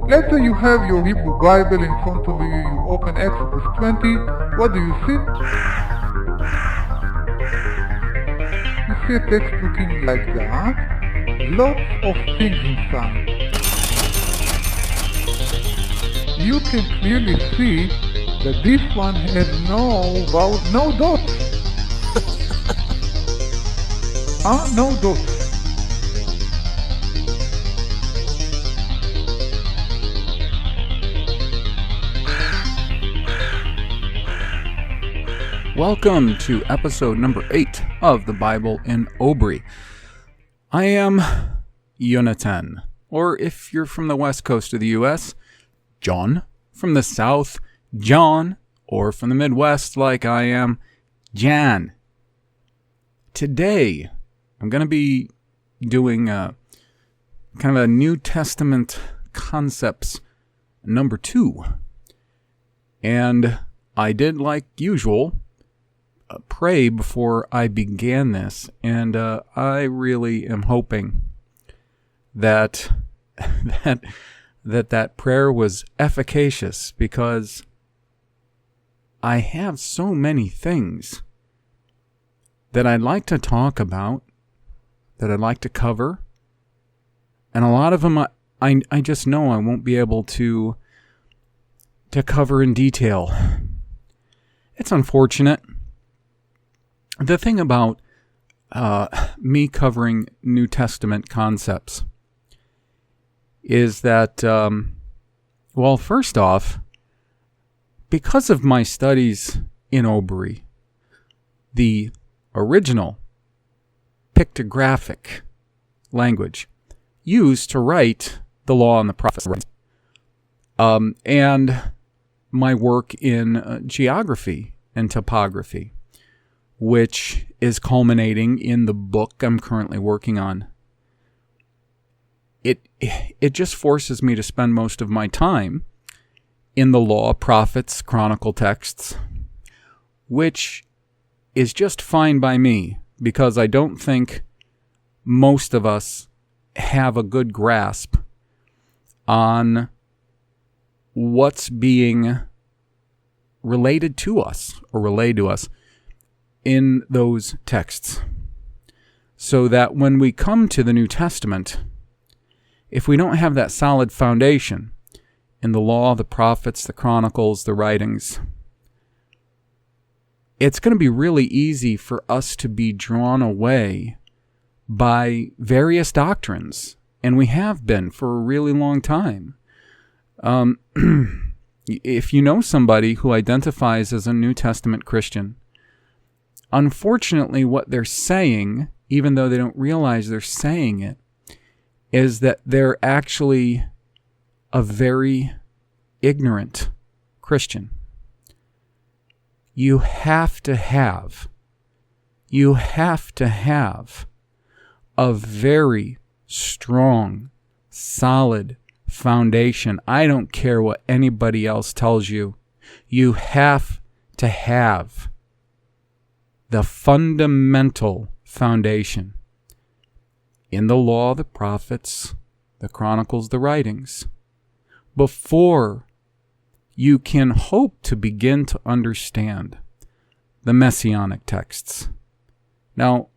Let's say you have your Hebrew Bible in front of you, you open Exodus 20, what do you see? You see a text looking like that, lots of things inside. You can clearly see that this one has no dots. No dots. Welcome to episode number 8 of the Bible in OBRY. I am Yonatan, or if you're from the west coast of the U.S., John. From the south, John, or from the Midwest like I am, Jan. Today, I'm going to be doing kind of a New Testament concepts number 2. And I did, like usual, pray before I began this, and I really am hoping that that prayer was efficacious, because I have so many things that I'd like to talk about, that I'd like to cover, and a lot of them I just know I won't be able to cover in detail. It's unfortunate. The thing about me covering New Testament concepts is that, well, first off, because of my studies in OBRY, the original pictographic language used to write the law and the prophets, and my work in geography and topography, which is culminating in the book I'm currently working on. It just forces me to spend most of my time in the law, prophets, chronicle texts, which is just fine by me, because I don't think most of us have a good grasp on what's being related to us or relayed to us in those texts. So that when we come to the New Testament, if we don't have that solid foundation in the law, the prophets, the chronicles, the writings, it's going to be really easy for us to be drawn away by various doctrines, and we have been for a really long time. If you know somebody who identifies as a New Testament Christian, unfortunately what they're saying, even though they don't realize they're saying it, is that they're actually a very ignorant Christian. You have to have a very strong, solid foundation. I don't care what anybody else tells you. You have to have the fundamental foundation in the law, the prophets, the chronicles, the writings, before you can hope to begin to understand the Messianic texts. Now,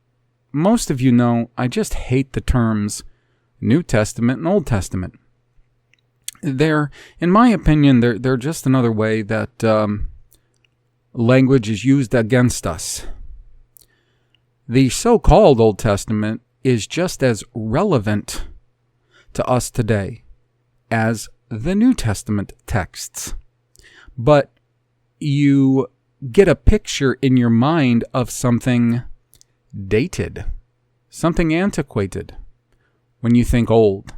most of you know I just hate the terms New Testament and Old Testament. They're, in my opinion, they're just another way that language is used against us. The so-called Old Testament is just as relevant to us today as the New Testament texts. But you get a picture in your mind of something dated, something antiquated when you think old.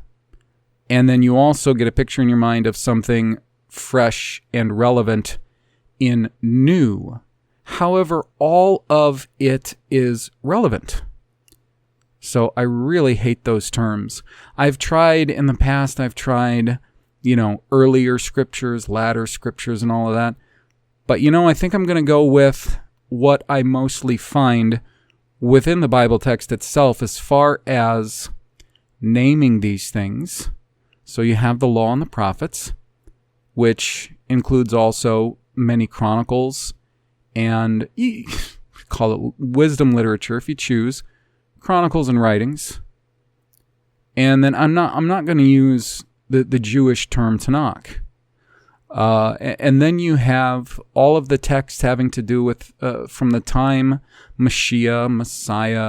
And then you also get a picture in your mind of something fresh and relevant in new. However, all of it is relevant. So I really hate those terms. I've tried in the past, earlier scriptures, latter scriptures, and all of that. But, I think I'm going to go with what I mostly find within the Bible text itself as far as naming these things. So you have the Law and the Prophets, which includes also many chronicles and call it wisdom literature if you choose, chronicles and writings. And then I'm not going to use the Jewish term Tanakh. And then you have all of the texts having to do with from the time Messiah,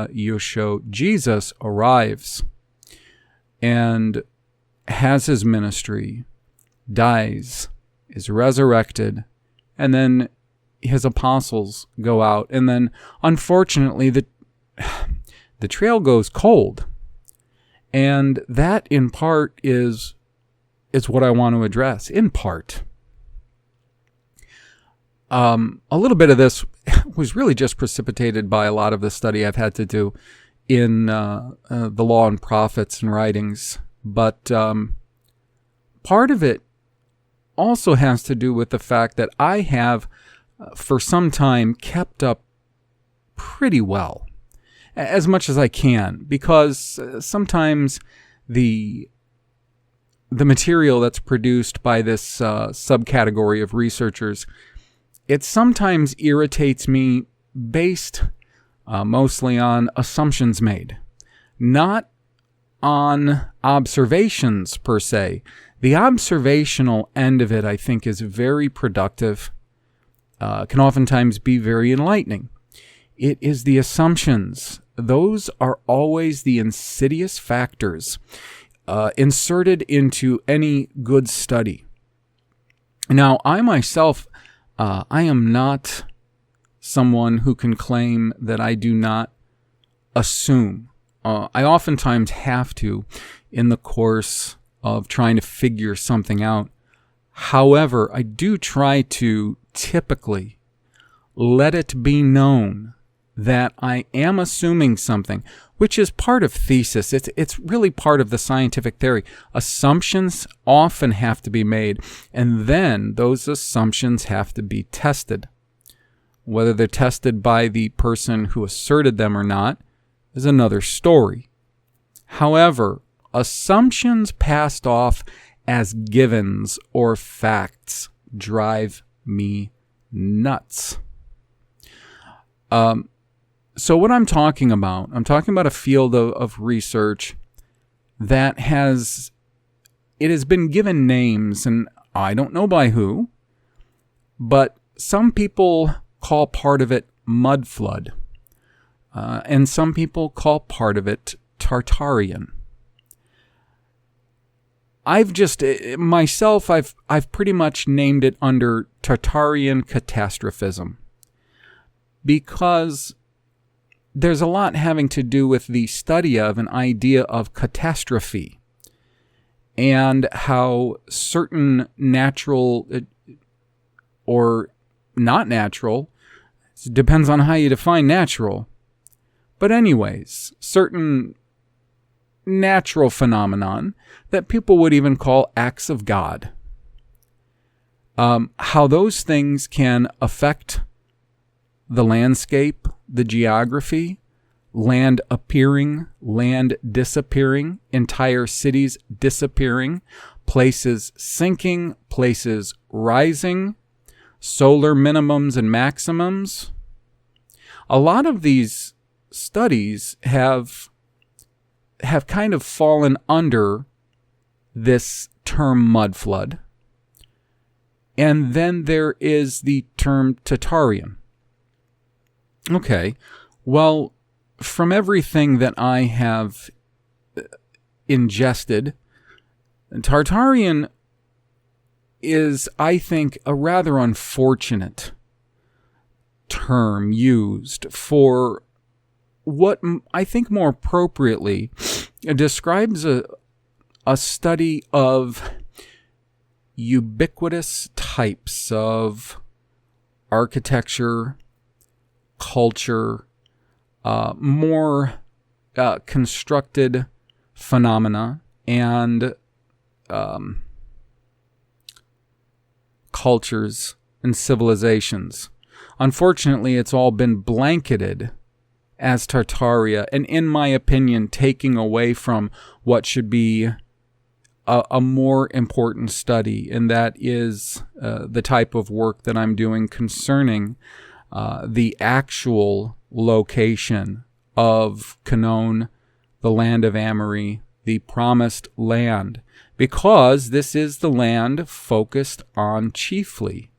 Yeshua, Jesus arrives and has his ministry, dies, is resurrected, and then his apostles go out. And then, unfortunately, the trail goes cold. And that, in part, is what I want to address, in part. A little bit of this was really just precipitated by a lot of the study I've had to do in the Law and Prophets and writings. But part of it also has to do with the fact that I have, for some time, kept up pretty well, as much as I can, because sometimes the material that's produced by this subcategory of researchers, it sometimes irritates me based mostly on assumptions made, not on observations per se. The observational end of it, I think, is very productive, can oftentimes be very enlightening. It is the assumptions. Those are always the insidious factors inserted into any good study. Now, I myself, I am not someone who can claim that I do not assume. I oftentimes have to in the course of trying to figure something out. However, I do try to typically let it be known that I am assuming something, which is part of thesis. It's really part of the scientific theory. Assumptions often have to be made, and then those assumptions have to be tested. Whether they're tested by the person who asserted them or not is another story. However, assumptions passed off as givens or facts drive me nuts. So what I'm talking about a field of research that has been given names, and I don't know by who, but some people call part of it mud flood, and some people call part of it Tartarian. I've pretty much named it under Tartarian Catastrophism, because there's a lot having to do with the study of an idea of catastrophe and how certain natural or not natural, it depends on how you define natural, but anyways, certain natural phenomenon that people would even call acts of God, how those things can affect the landscape, the geography, land appearing, land disappearing, entire cities disappearing, places sinking, places rising, solar minimums and maximums. A lot of these studies have kind of fallen under this term mud flood. And then there is the term Tartarian. Okay, well, from everything that I have ingested, Tartarian is, I think, a rather unfortunate term used for what I think more appropriately describes a study of ubiquitous types of architecture, culture, more constructed phenomena, and cultures and civilizations. Unfortunately, it's all been blanketed as Tartaria, and in my opinion, taking away from what should be a more important study, and that is the type of work that I'm doing concerning the actual location of Canaan, the land of Amory, the promised land, because this is the land focused on chiefly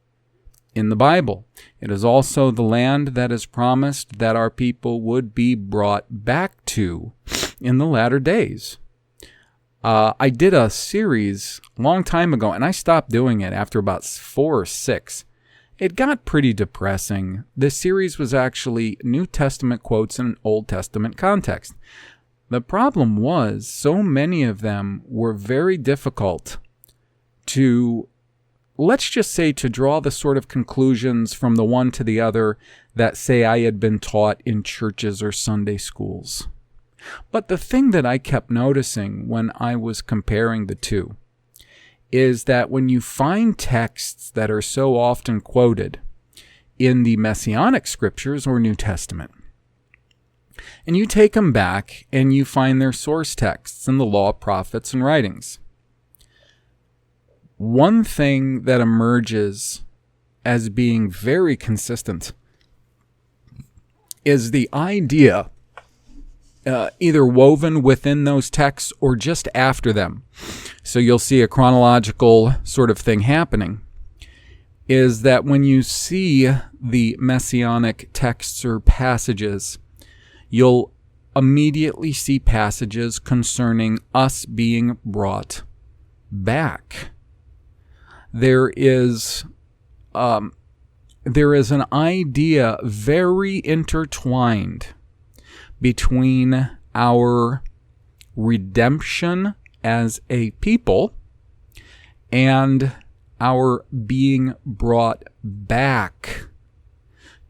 in the Bible. It is also the land that is promised that our people would be brought back to in the latter days. I did a series a long time ago, and I stopped doing it after about 4 or 6. It got pretty depressing. The series was actually New Testament quotes in an Old Testament context. The problem was so many of them were very difficult to, let's just say, to draw the sort of conclusions from the one to the other that, say, I had been taught in churches or Sunday schools. But the thing that I kept noticing when I was comparing the two is that when you find texts that are so often quoted in the Messianic scriptures or New Testament, and you take them back and you find their source texts in the law, prophets, and writings, one thing that emerges as being very consistent is the idea, either woven within those texts or just after them, so you'll see a chronological sort of thing happening, is that when you see the Messianic texts or passages, you'll immediately see passages concerning us being brought back. There is an idea very intertwined between our redemption as a people and our being brought back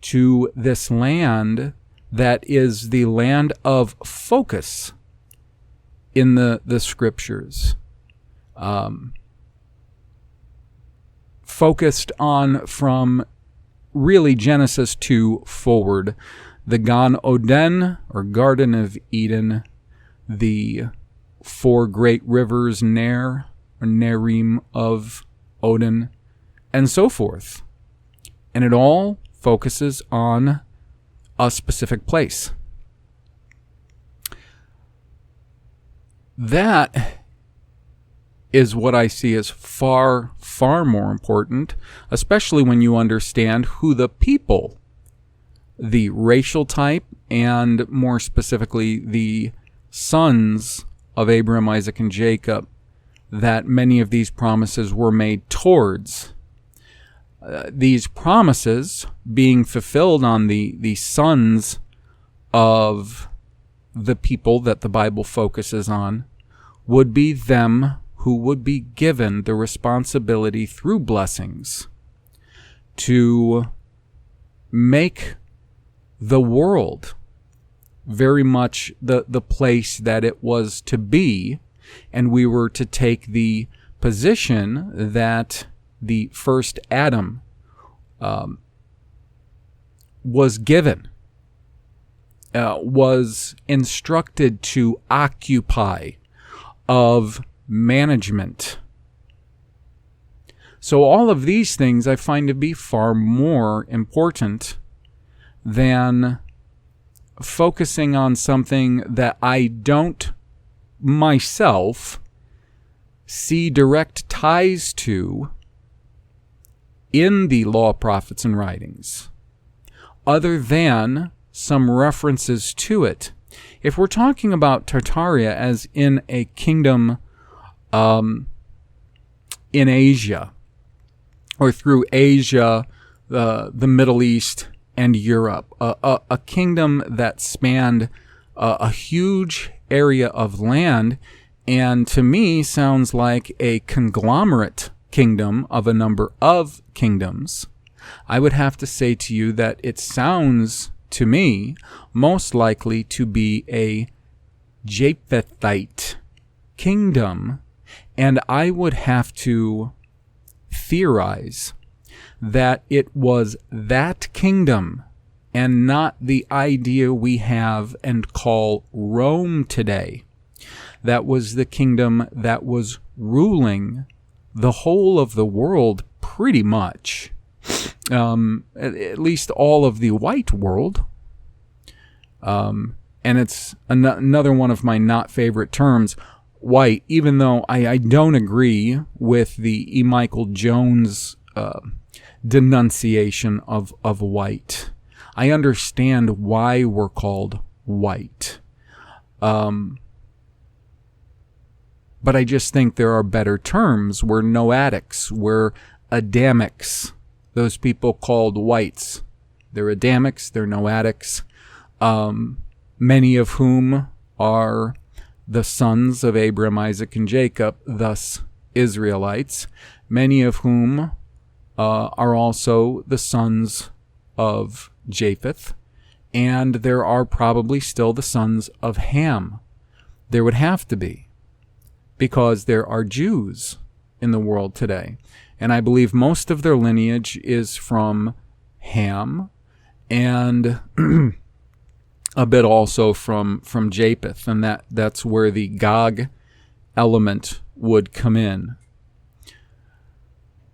to this land that is the land of focus in the scriptures. Focused on from really Genesis 2 forward, the Gan Oden, or Garden of Eden, the 4 great rivers, Ner, or Nerim of Odin, and so forth. And it all focuses on a specific place. That is what I see as far, far more important, especially when you understand who the people, the racial type, and more specifically the sons of Abraham, Isaac, and Jacob, that many of these promises were made towards. These promises being fulfilled on the sons of the people that the Bible focuses on would be them who would be given the responsibility through blessings to make the world very much the place that it was to be, and we were to take the position that the first Adam was given, was instructed to occupy, of management. So all of these things I find to be far more important than focusing on something that I don't myself see direct ties to in the law, prophets, and writings, other than some references to it. If we're talking about Tartaria as in a kingdom in Asia, or through Asia, the Middle East, and Europe, a kingdom that spanned a huge area of land, and to me sounds like a conglomerate kingdom of a number of kingdoms, I would have to say to you that it sounds to me most likely to be a Japhethite kingdom, and I would have to theorize that it was that kingdom and not the idea we have and call Rome today That was the kingdom that was ruling the whole of the world pretty much. At least all of the white world. And it's another one of my not favorite terms, white, even though I don't agree with the E. Michael Jones denunciation of white. I understand why we're called white. But I just think there are better terms. We're noadics. We're Adamics. Those people called whites. They're Adamics. They're noadics. Many of whom are the sons of Abraham, Isaac, and Jacob, thus Israelites. Many of whom are also the sons of Japheth. And there are probably still the sons of Ham. There would have to be, because there are Jews in the world today. And I believe most of their lineage is from Ham and a bit also from Japheth. And that's where the Gog element would come in.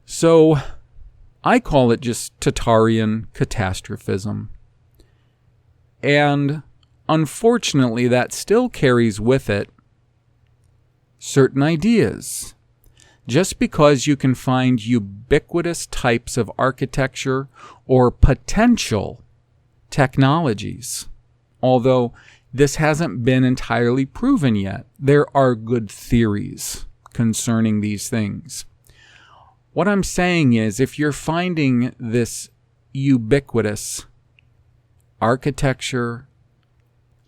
So I call it just Tartarian Catastrophism. And unfortunately, that still carries with it certain ideas. Just because you can find ubiquitous types of architecture or potential technologies, although this hasn't been entirely proven yet, there are good theories concerning these things. What I'm saying is, if you're finding this ubiquitous architecture,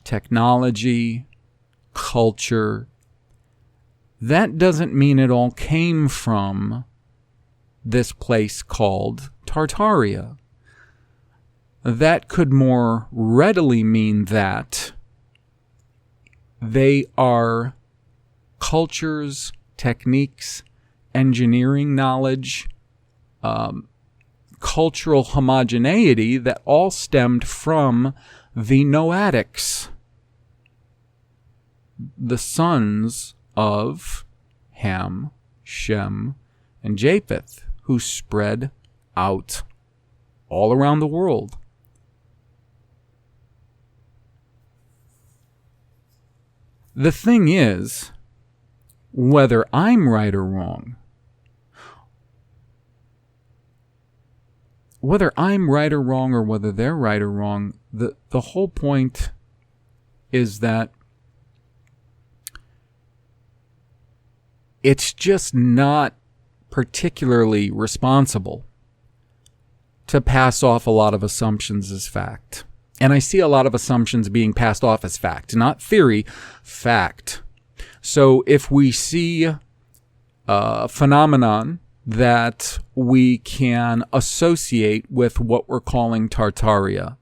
technology, culture, that doesn't mean it all came from this place called Tartaria. That could more readily mean that they are cultures, techniques, engineering knowledge, cultural homogeneity that all stemmed from the noadics, the sons of Ham, Shem, and Japheth, who spread out all around the world. The thing is, whether I'm right or wrong, or whether they're right or wrong, the whole point is that it's just not particularly responsible to pass off a lot of assumptions as fact. And I see a lot of assumptions being passed off as fact, not theory, fact. So if we see a phenomenon that we can associate with what we're calling Tartaria,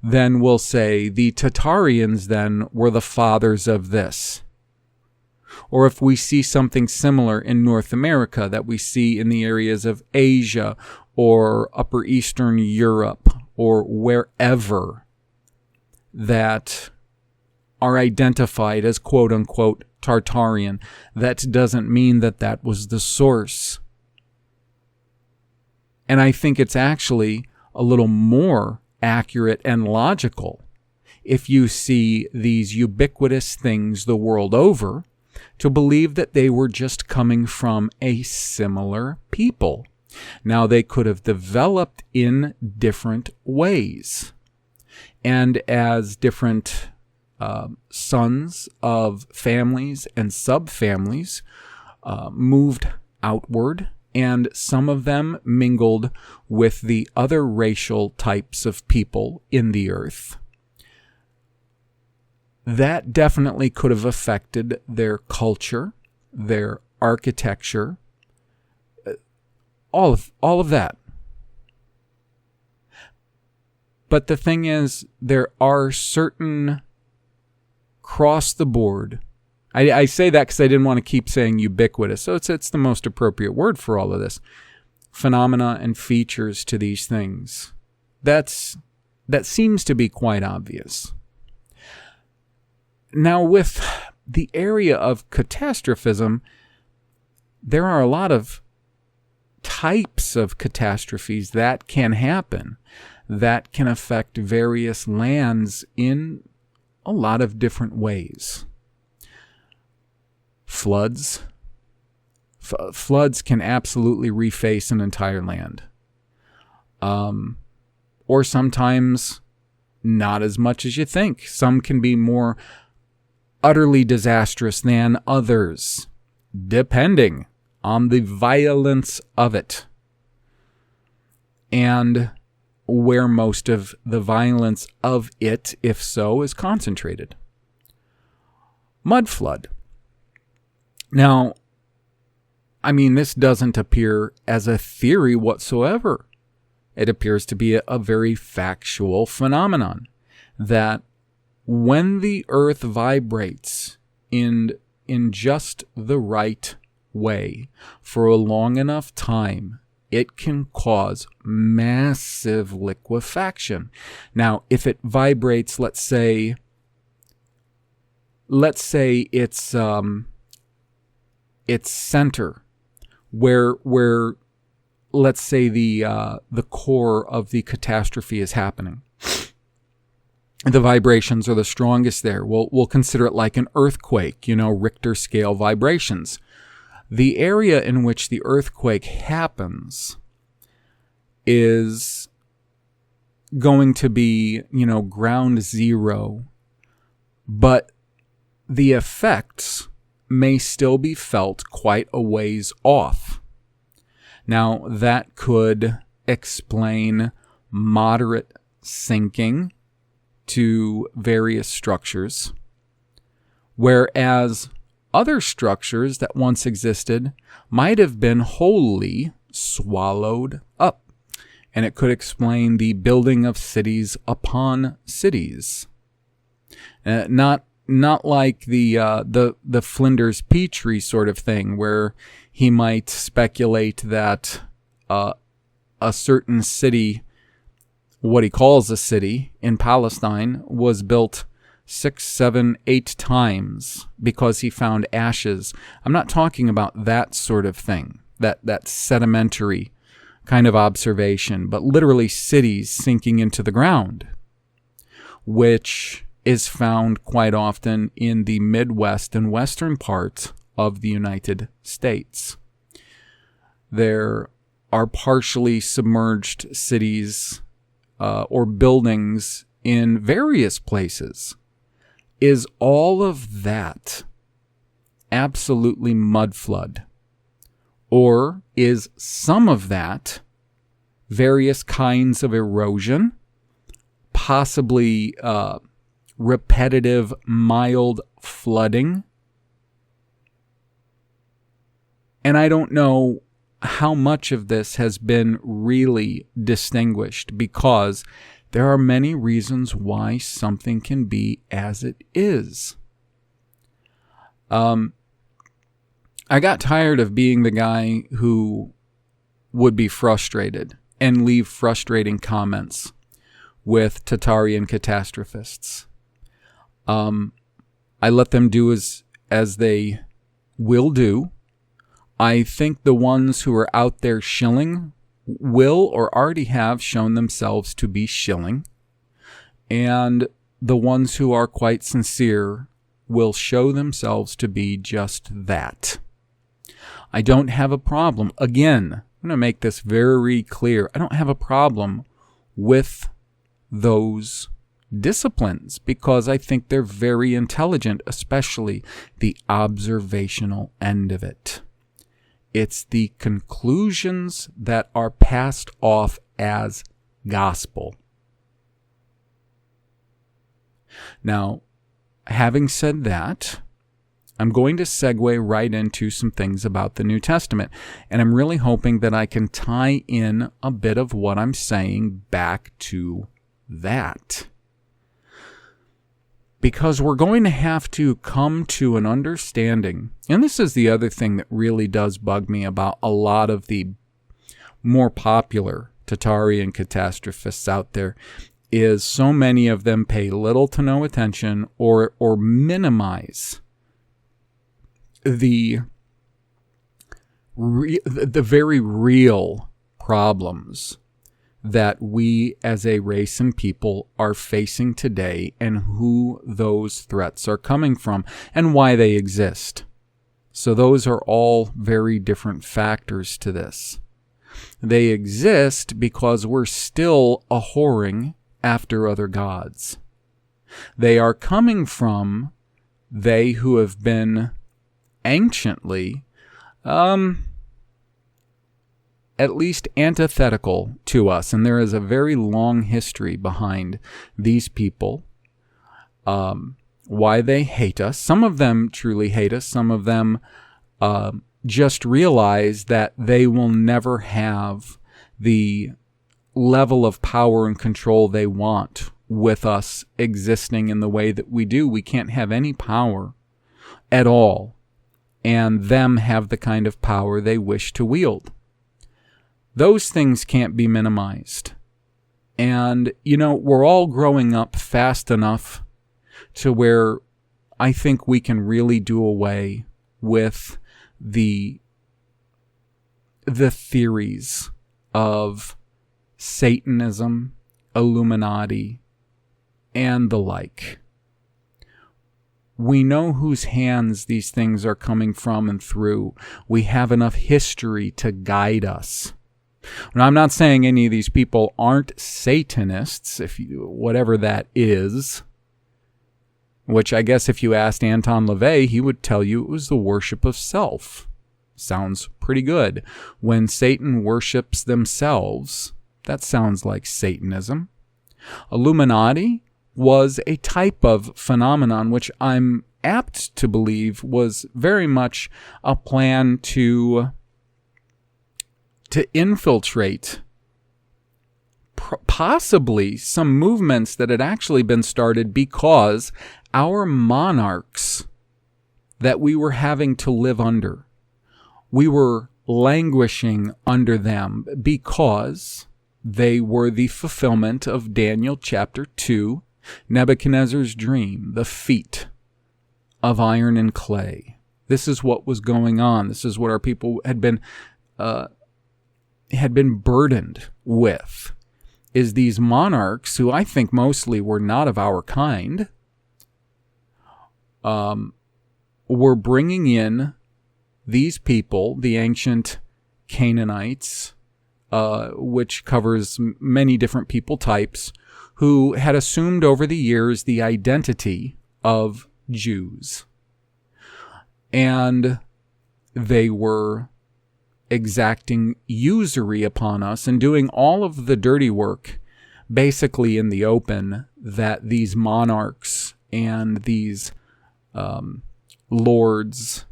then we'll say the Tartarians then were the fathers of this. Or if we see something similar in North America that we see in the areas of Asia or Upper Eastern Europe or wherever that are identified as quote-unquote Tartarian, that doesn't mean that that was the source. And I think it's actually a little more accurate and logical if you see these ubiquitous things the world over to believe that they were just coming from a similar people. Now, they could have developed in different ways. And as different sons of families and subfamilies moved outward, and some of them mingled with the other racial types of people in the earth, that definitely could have affected their culture, their architecture, all of that. But the thing is, there are certain across the board. I say that because I didn't want to keep saying ubiquitous, so it's the most appropriate word for all of this. Phenomena and features to these things. That seems to be quite obvious. Now, with the area of catastrophism, there are a lot of types of catastrophes that can happen that can affect various lands in a lot of different ways. Floods. Floods can absolutely reface an entire land. Or sometimes not as much as you think. Some can be more utterly disastrous than others, depending on the violence of it and where most of the violence of it, if so, is concentrated. Mud flood. Now, I mean, this doesn't appear as a theory whatsoever. It appears to be a very factual phenomenon that when the earth vibrates in just the right way for a long enough time, it can cause massive liquefaction. Now, if it vibrates, let's say its center, where let's say the core of the catastrophe is happening, the vibrations are the strongest there. We'll consider it like an earthquake, Richter scale vibrations. The area in which the earthquake happens is going to be, ground zero, but the effects may still be felt quite a ways off. Now, that could explain moderate sinking to various structures, whereas other structures that once existed might have been wholly swallowed up. And it could explain the building of cities upon cities. Not like the Flinders Petrie sort of thing, where he might speculate that a certain city, what he calls a city in Palestine, was built 6, 7, 8 times because he found ashes. I'm not talking about that sort of thing, that sedimentary kind of observation, but literally cities sinking into the ground, which is found quite often in the Midwest and western parts of the United States. There are partially submerged cities or buildings in various places. Is all of that absolutely mud flood? Or is some of that various kinds of erosion, possibly repetitive mild flooding? And I don't know how much of this has been really distinguished, because there are many reasons why something can be as it is. I got tired of being the guy who would be frustrated and leave frustrating comments with Tartarian catastrophists. I let them do as they will do. I think the ones who are out there shilling will or already have shown themselves to be shilling. And the ones who are quite sincere will show themselves to be just that. I don't have a problem. Again, I'm going to make this very clear. I don't have a problem with those disciplines because I think they're very intelligent, especially the observational end of it. It's the conclusions that are passed off as gospel. Now, having said that, I'm going to segue right into some things about the New Testament, and I'm really hoping that I can tie in a bit of what I'm saying back to that. Because we're going to have to come to an understanding, and this is the other thing that really does bug me about a lot of the more popular Tartarian catastrophists out there, is so many of them pay little to no attention or minimize the very real problems that we as a race and people are facing today, and who those threats are coming from and why they exist. So those are all very different factors to this. They exist because we're still whoring after other gods. They are coming from they who have been anciently at least antithetical to us. And there is a very long history behind these people, why they hate us. Some of them truly hate us. Some of them just realize that they will never have the level of power and control they want with us existing in the way that we do. We can't have any power at all, and them have the kind of power they wish to wield. Those things can't be minimized. And, we're all growing up fast enough to where I think we can really do away with the theories of Satanism, Illuminati, and the like. We know whose hands these things are coming from and through. We have enough history to guide us. Now, I'm not saying any of these people aren't Satanists, whatever that is, which I guess if you asked Anton LaVey, he would tell you it was the worship of self. Sounds pretty good. When Satan worships themselves, that sounds like Satanism. Illuminati was a type of phenomenon which I'm apt to believe was very much a plan to infiltrate possibly some movements that had actually been started because our monarchs that we were having to live under, we were languishing under them because they were the fulfillment of Daniel chapter 2, Nebuchadnezzar's dream, the feet of iron and clay. This is what was going on. This is what our people had been burdened with, is these monarchs who I think mostly were not of our kind, were bringing in these people, the ancient Canaanites, which covers many different people types, who had assumed over the years the identity of Jews. And they were exacting usury upon us and doing all of the dirty work basically in the open that these monarchs and these lords,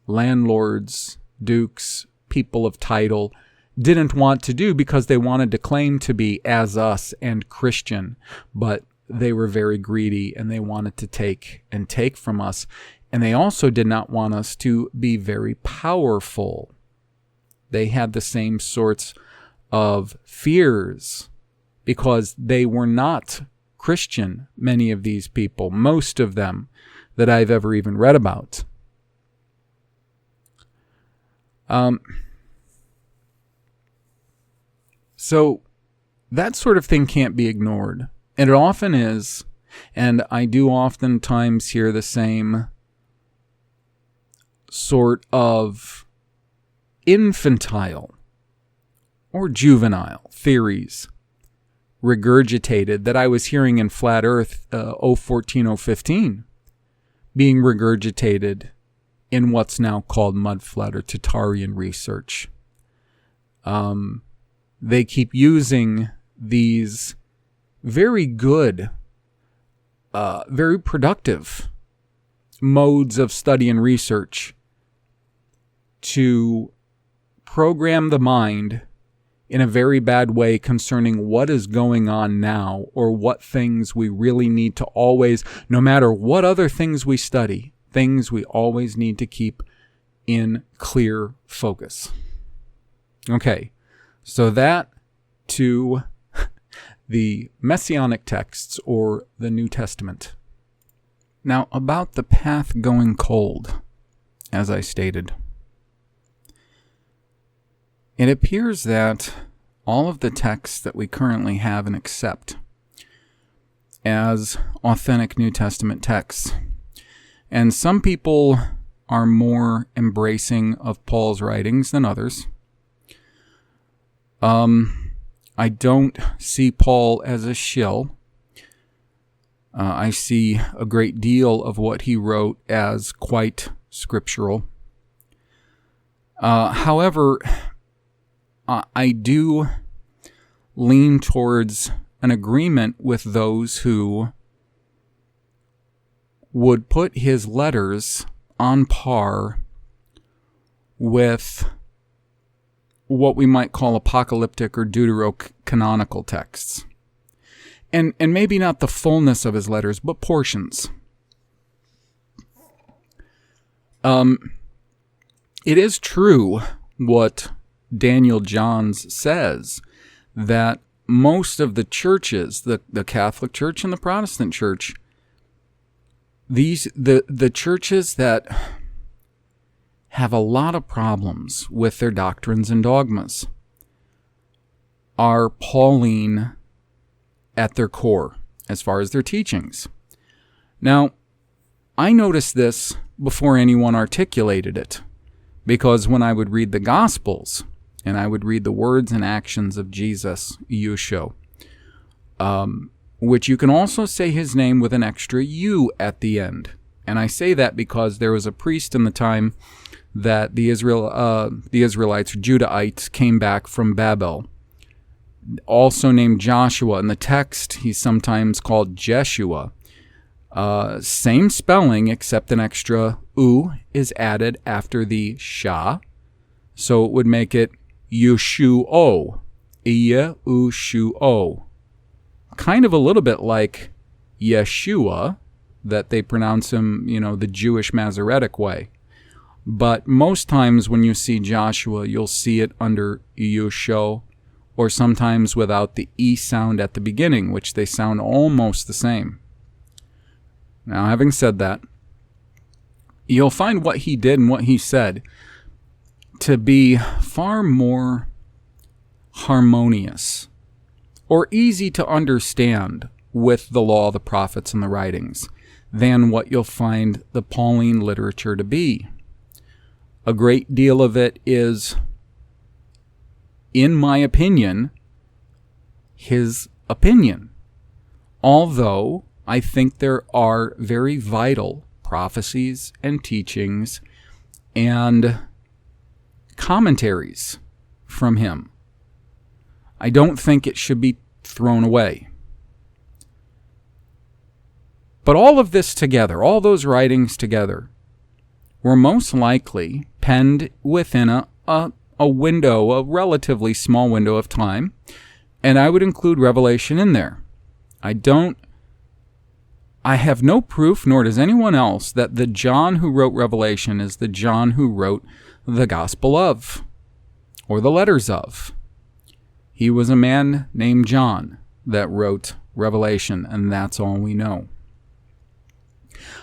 landlords, dukes, people of title didn't want to do because they wanted to claim to be as us and Christian, but they were very greedy and they wanted to take from us. And they also did not want us to be very powerful. They had the same sorts of fears because they were not Christian, many of these people, most of them that I've ever even read about. So that sort of thing can't be ignored. And it often is. And I do oftentimes hear the same sort of infantile or juvenile theories regurgitated that I was hearing in Flat Earth 014, 015 being regurgitated in what's now called mud flat or Tartarian research. They keep using these very good, very productive modes of study and research to program the mind in a very bad way concerning what is going on now, or what things we really need to always, no matter what other things we study, things we always need to keep in clear focus. Okay, so that to the Messianic texts or the New Testament. Now, about the path going cold as I stated. It appears that all of the texts that we currently have and accept as authentic New Testament texts, and some people are more embracing of Paul's writings than others. I don't see Paul as a shill. I see a great deal of what he wrote as quite scriptural. However, I do lean towards an agreement with those who would put his letters on par with what we might call apocalyptic or deuterocanonical texts. And maybe not the fullness of his letters, but portions. It is true what Daniel Johns says, that most of the churches, the Catholic Church and the Protestant Church, the churches that have a lot of problems with their doctrines and dogmas are Pauline at their core as far as their teachings. Now, I noticed this before anyone articulated it, because when I would read the Gospels and I would read the words and actions of Jesus, Yeshua, which you can also say his name with an extra U at the end. And I say that because there was a priest in the time that the Israelites, Judahites, came back from Babel, also named Joshua. In the text, he's sometimes called Jeshua. Same spelling, except an extra U is added after the Sha, so it would make it Yeshuo, Yeshuo. Kind of a little bit like Yeshua, that they pronounce him, the Jewish Masoretic way. But most times when you see Joshua, you'll see it under Yeshua, or sometimes without the E sound at the beginning, which they sound almost the same. Now, having said that, you'll find what he did and what he said to be far more harmonious or easy to understand with the law, the prophets, and the writings than what you'll find the Pauline literature to be. A great deal of it is, in my opinion, his opinion. Although I think there are very vital prophecies and teachings and commentaries from him. I don't think it should be thrown away. But all of this together, all those writings together, were most likely penned within a window, a relatively small window of time, and I would include Revelation in there. I have no proof, nor does anyone else, that the John who wrote Revelation is the John who wrote the Gospel of, or the letters of. He was a man named John that wrote Revelation, and that's all we know.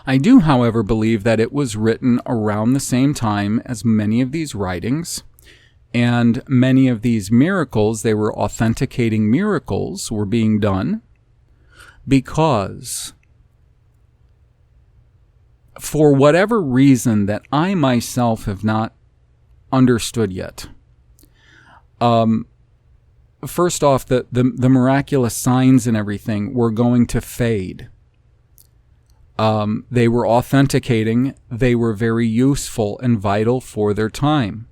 I do, however, believe that it was written around the same time as many of these writings, and many of these miracles, they were authenticating miracles, were being done because, for whatever reason that I myself have not understood yet, first off, the miraculous signs and everything were going to fade. They were authenticating. They were very useful and vital for their time.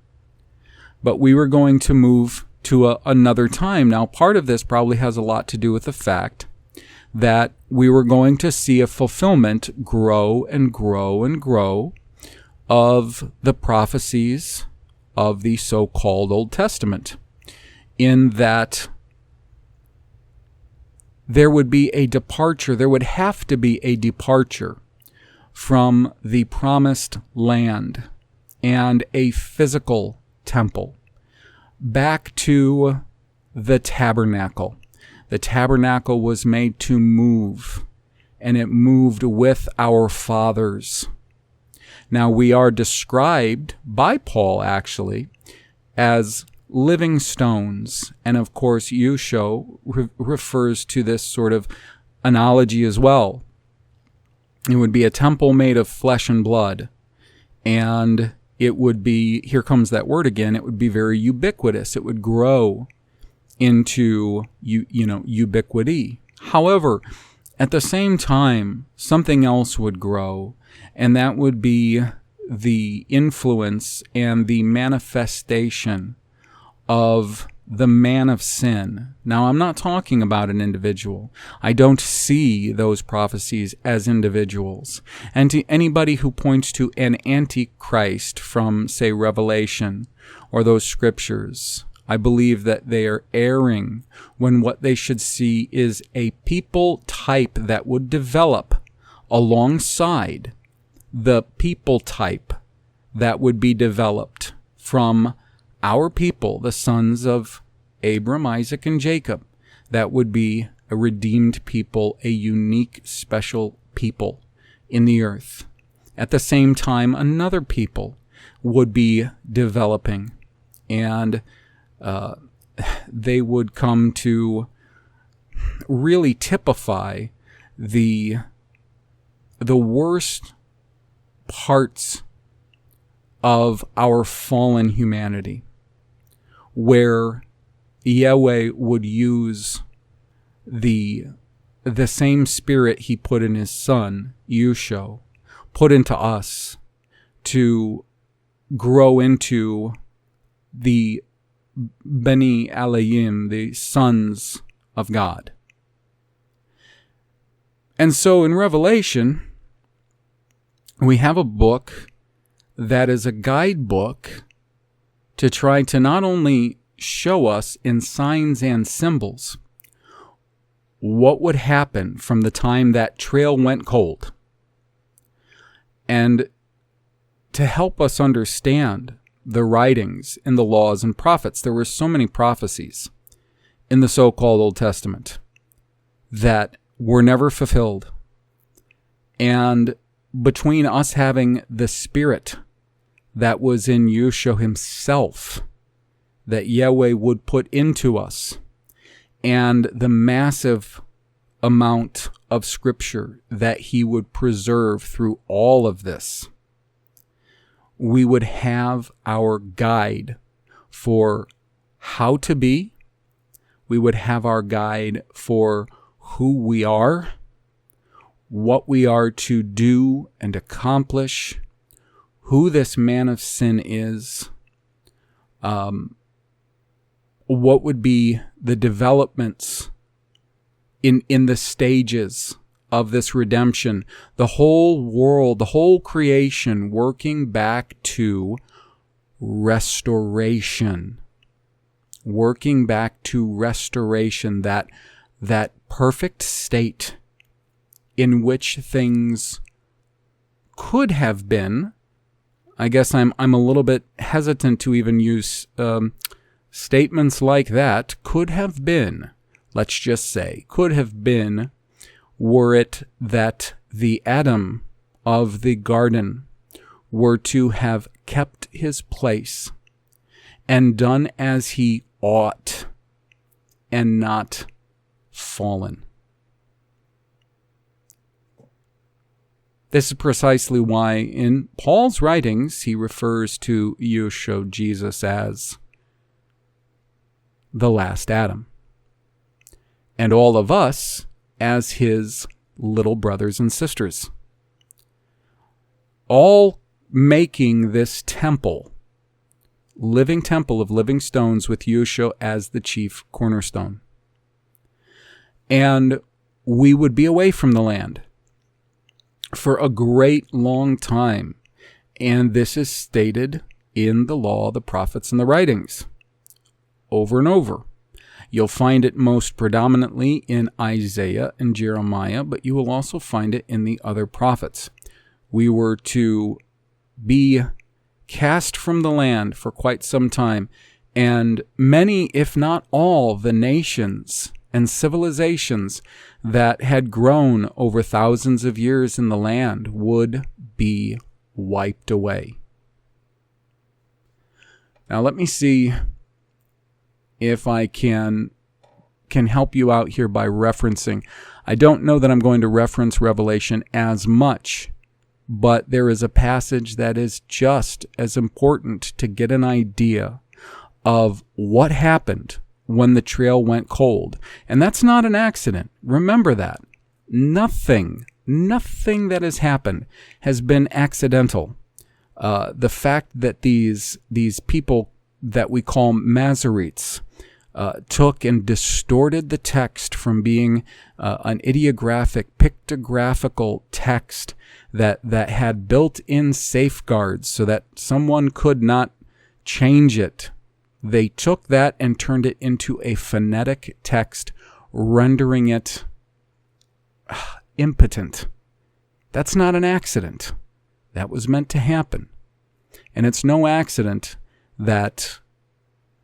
But we were going to move to another time. Now, part of this probably has a lot to do with the fact that we were going to see a fulfillment grow and grow and grow of the prophecies of the so-called Old Testament, in that there would be a departure, there would have to be a departure from the promised land and a physical temple back to the tabernacle. The tabernacle was made to move, and it moved with our fathers. Now, we are described by Paul, actually, as living stones. And of course, Yusho refers to this sort of analogy as well. It would be a temple made of flesh and blood. And it would be, here comes that word again, it would be very ubiquitous. It would grow into, ubiquity. However, at the same time, something else would grow, and that would be the influence and the manifestation of the man of sin. Now, I'm not talking about an individual. I don't see those prophecies as individuals. And to anybody who points to an antichrist from, say, Revelation or those scriptures, I believe that they are erring when what they should see is a people type that would develop alongside the people type that would be developed from our people, the sons of Abram, Isaac, and Jacob. That would be a redeemed people, a unique, special people in the earth. At the same time, another people would be developing, and they would come to really typify the worst parts of our fallen humanity, where Yahweh would use the same spirit he put in his son, Yusho, put into us to grow into the Beni Elohim, the sons of God. And so in Revelation, we have a book that is a guidebook to try to not only show us in signs and symbols what would happen from the time that trail went cold, and to help us understand the writings and the laws and prophets. There were so many prophecies in the so-called Old Testament that were never fulfilled. And between us having the spirit that was in Yeshua himself, that Yahweh would put into us, and the massive amount of scripture that he would preserve through all of this, we would have our guide for how to be. We would have our guide for who we are, what we are to do and accomplish, who this man of sin is, what would be the developments in the stages of this redemption, the whole world, the whole creation working back to restoration, that perfect state in which things could have been. I guess I'm a little bit hesitant to even use statements like that. Could have been, let's just say, could have been, were it that the Adam of the garden were to have kept his place and done as he ought and not fallen. This is precisely why in Paul's writings he refers to Yeshua, Jesus, as the last Adam, and all of us as his little brothers and sisters, all making this temple, living temple of living stones with Yeshua as the chief cornerstone. And we would be away from the land for a great long time. And this is stated in the law, the prophets, and the writings over and over. You'll find it most predominantly in Isaiah and Jeremiah, but you will also find it in the other prophets. We were to be cast from the land for quite some time, and many, if not all, the nations and civilizations that had grown over thousands of years in the land would be wiped away. Now let me see if I can help you out here by referencing. I don't know that I'm going to reference Revelation as much, but there is a passage that is just as important to get an idea of what happened when the trail went cold. And that's not an accident. Remember that. Nothing that has happened has been accidental. The fact that these people that we call Masoretes took and distorted the text from being an ideographic, pictographical text that had built-in safeguards so that someone could not change it. They took that and turned it into a phonetic text, rendering it impotent. That's not an accident. That was meant to happen. And it's no accident that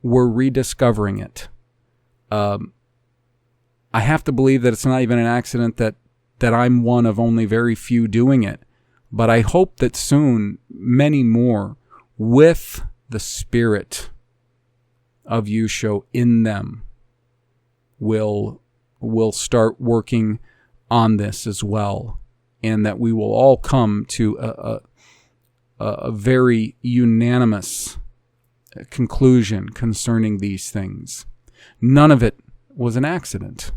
we're rediscovering it. I have to believe that it's not even an accident that I'm one of only very few doing it. But I hope that soon many more with the spirit of Yusho in them will start working on this as well, and that we will all come to a very unanimous conclusion concerning these things. None of it was an accident.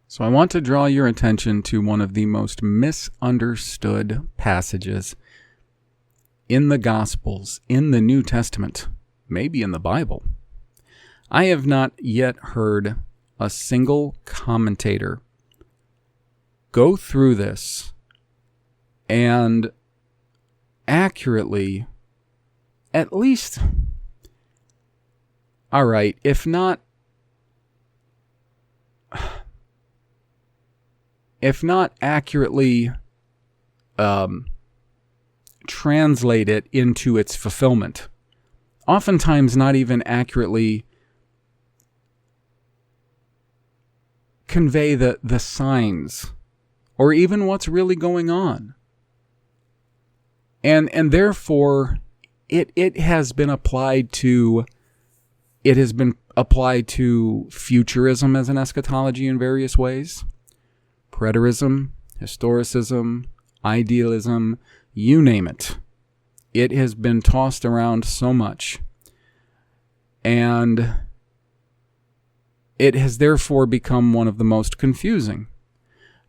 So I want to draw your attention to one of the most misunderstood passages in the Gospels, in the New Testament, maybe in the Bible. I have not yet heard a single commentator go through this and accurately, at least, all right, if not accurately translate it into its fulfillment. Oftentimes not even accurately convey the signs or even what's really going on. And therefore it has been applied to futurism as an eschatology in various ways. Preterism, historicism, idealism, you name it. It has been tossed around so much. And it has therefore become one of the most confusing.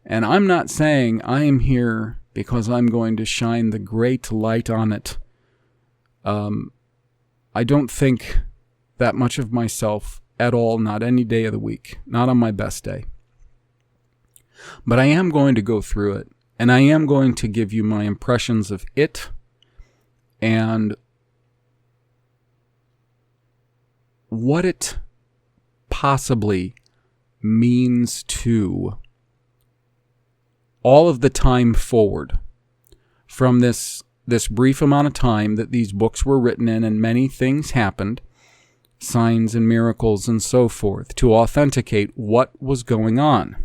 And I'm not saying I am here because I'm going to shine the great light on it. I don't think that much of myself at all, not any day of the week, not on my best day. But I am going to go through it, and I am going to give you my impressions of it and what it possibly means to all of the time forward from this brief amount of time that these books were written in and many things happened, signs and miracles and so forth, to authenticate what was going on.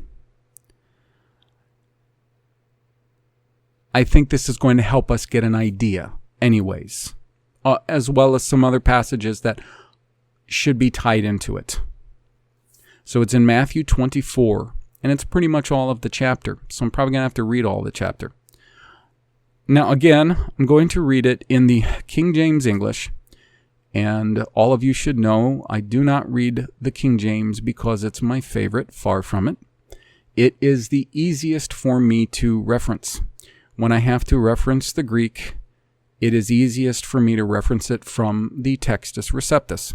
I think this is going to help us get an idea anyways, as well as some other passages that should be tied into it. So it's in Matthew 24, and it's pretty much all of the chapter, so I'm probably going to have to read all the chapter. Now again, I'm going to read it in the King James English, and all of you should know I do not read the King James because it's my favorite, far from it. It is the easiest for me to reference. When I have to reference the Greek, it is easiest for me to reference it from the Textus Receptus,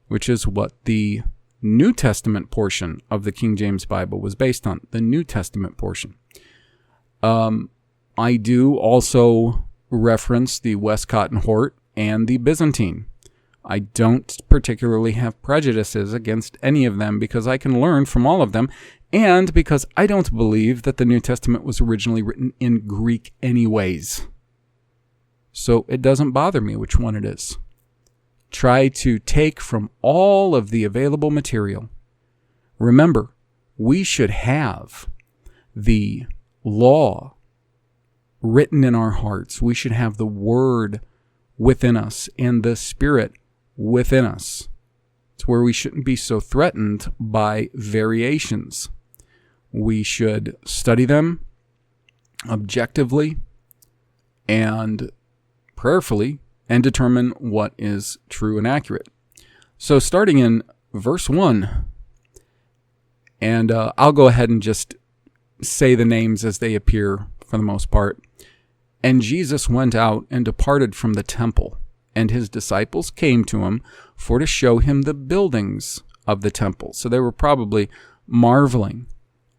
which is what the New Testament portion of the King James Bible was based on, the New Testament portion. I do also reference the Westcott and Hort and the Byzantine. I don't particularly have prejudices against any of them because I can learn from all of them, and because I don't believe that the New Testament was originally written in Greek anyways. So it doesn't bother me which one it is. Try to take from all of the available material. Remember, we should have the law written in our hearts. We should have the Word within us and the Spirit within us. It's where we shouldn't be so threatened by variations. We should study them objectively and prayerfully and determine what is true and accurate. So starting in verse 1, and I'll go ahead and just say the names as they appear for the most part. And Jesus went out and departed from the temple, and his disciples came to him for to show him the buildings of the temple. So they were probably marveling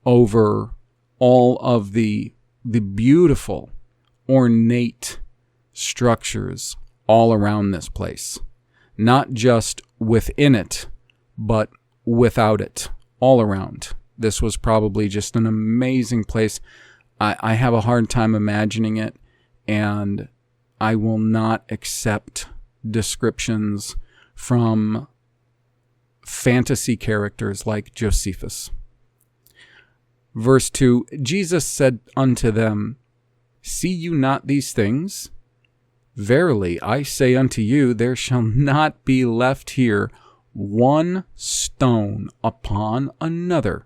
over all of the beautiful, ornate structures all around this place. Not just within it, but without it, all around. This was probably just an amazing place. I have a hard time imagining it, and I will not accept descriptions from fantasy characters like Josephus. Verse 2, Jesus said unto them, See you not these things? Verily I say unto you, there shall not be left here one stone upon another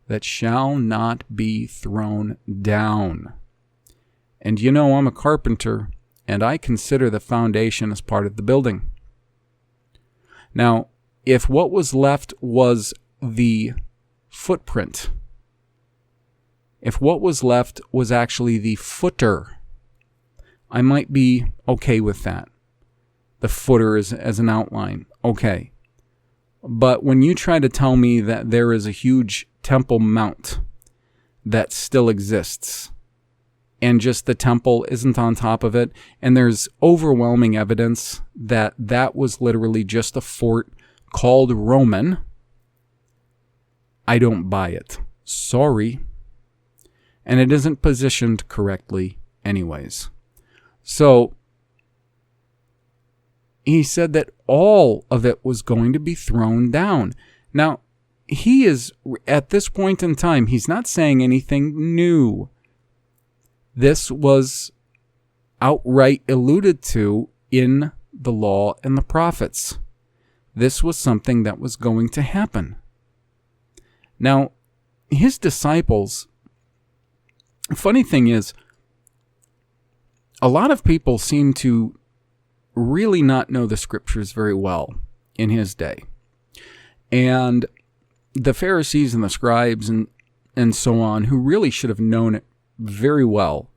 that shall not be thrown down. And you know I'm a carpenter, and I consider the foundation as part of the building. Now, if what was left was the footprint, if what was left was actually the footer, I might be okay with that. The footer is as an outline, okay. But when you try to tell me that there is a huge Temple Mount that still exists, and just the temple isn't on top of it, and there's overwhelming evidence that that was literally just a fort called Roman, I don't buy it. Sorry. And it isn't positioned correctly anyways. So, he said that all of it was going to be thrown down. Now, he is, at this point in time, he's not saying anything new. This was outright alluded to in the law and the prophets. This was something that was going to happen. Now, his disciples, funny thing is, a lot of people seem to really not know the scriptures very well in his day. And the Pharisees and the scribes and so on, who really should have known it very well,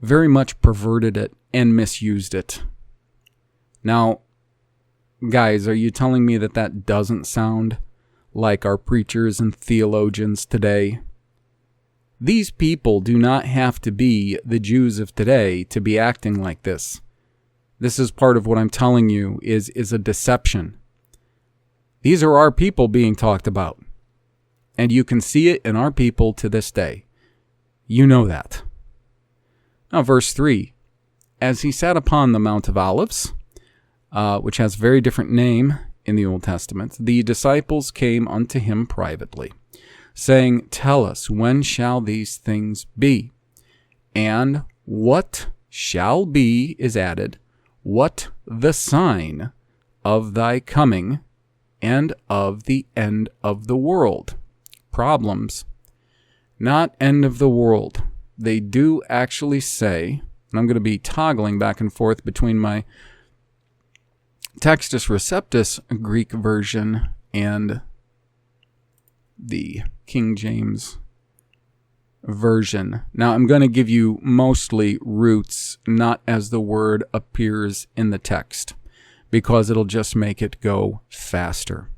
very much perverted it and misused it. Now, guys, are you telling me that that doesn't sound like our preachers and theologians today? These people do not have to be the Jews of today to be acting like this. This is part of what I'm telling you is a deception. These are our people being talked about. And you can see it in our people to this day. You know that. Now, verse 3. As he sat upon the Mount of Olives, which has a very different name in the Old Testament, the disciples came unto him privately, saying, Tell us, when shall these things be? And what shall be is added, what the sign of thy coming and of the end of the world? Problems. Not end of the world. They do actually say, and I'm going to be toggling back and forth between my Textus Receptus Greek version and the King James version. Now, I'm going to give you mostly roots, not as the word appears in the text, because it'll just make it go faster.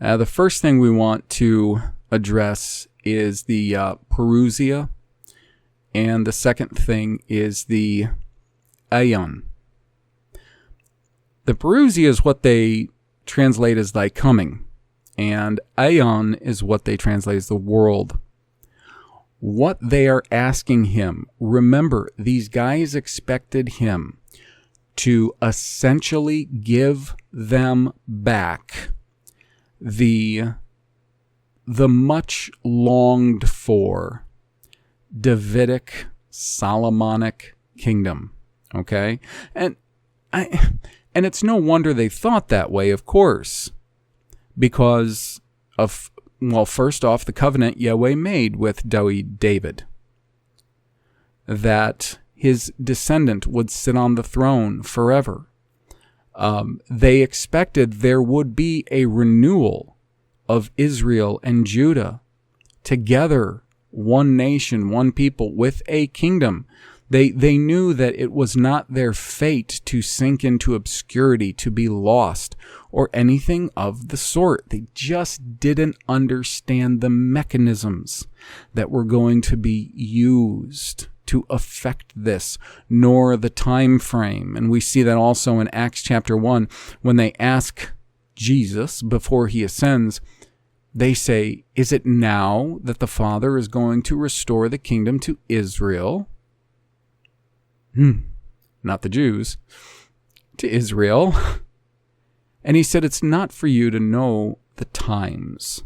The first thing we want to address is the parousia, and the second thing is the aion. The parousia is what they translate as thy coming, and aion is what they translate as the world. What they are asking him, remember, these guys expected him to essentially give them back the much longed for Davidic Solomonic kingdom. Okay? And it's no wonder they thought that way, of course, because of, well, first off, the covenant Yahweh made with David, that his descendant would sit on the throne forever. They expected there would be a renewal of Israel and Judah together, one nation, one people, with a kingdom. They knew that it was not their fate to sink into obscurity, to be lost, or anything of the sort. They just didn't understand the mechanisms that were going to be used to affect this, nor the time frame. And we see that also in Acts chapter 1, when they ask Jesus before he ascends, they say, is it now that the Father is going to restore the kingdom to Israel? Not the Jews, to Israel. And he said, it's not for you to know the times.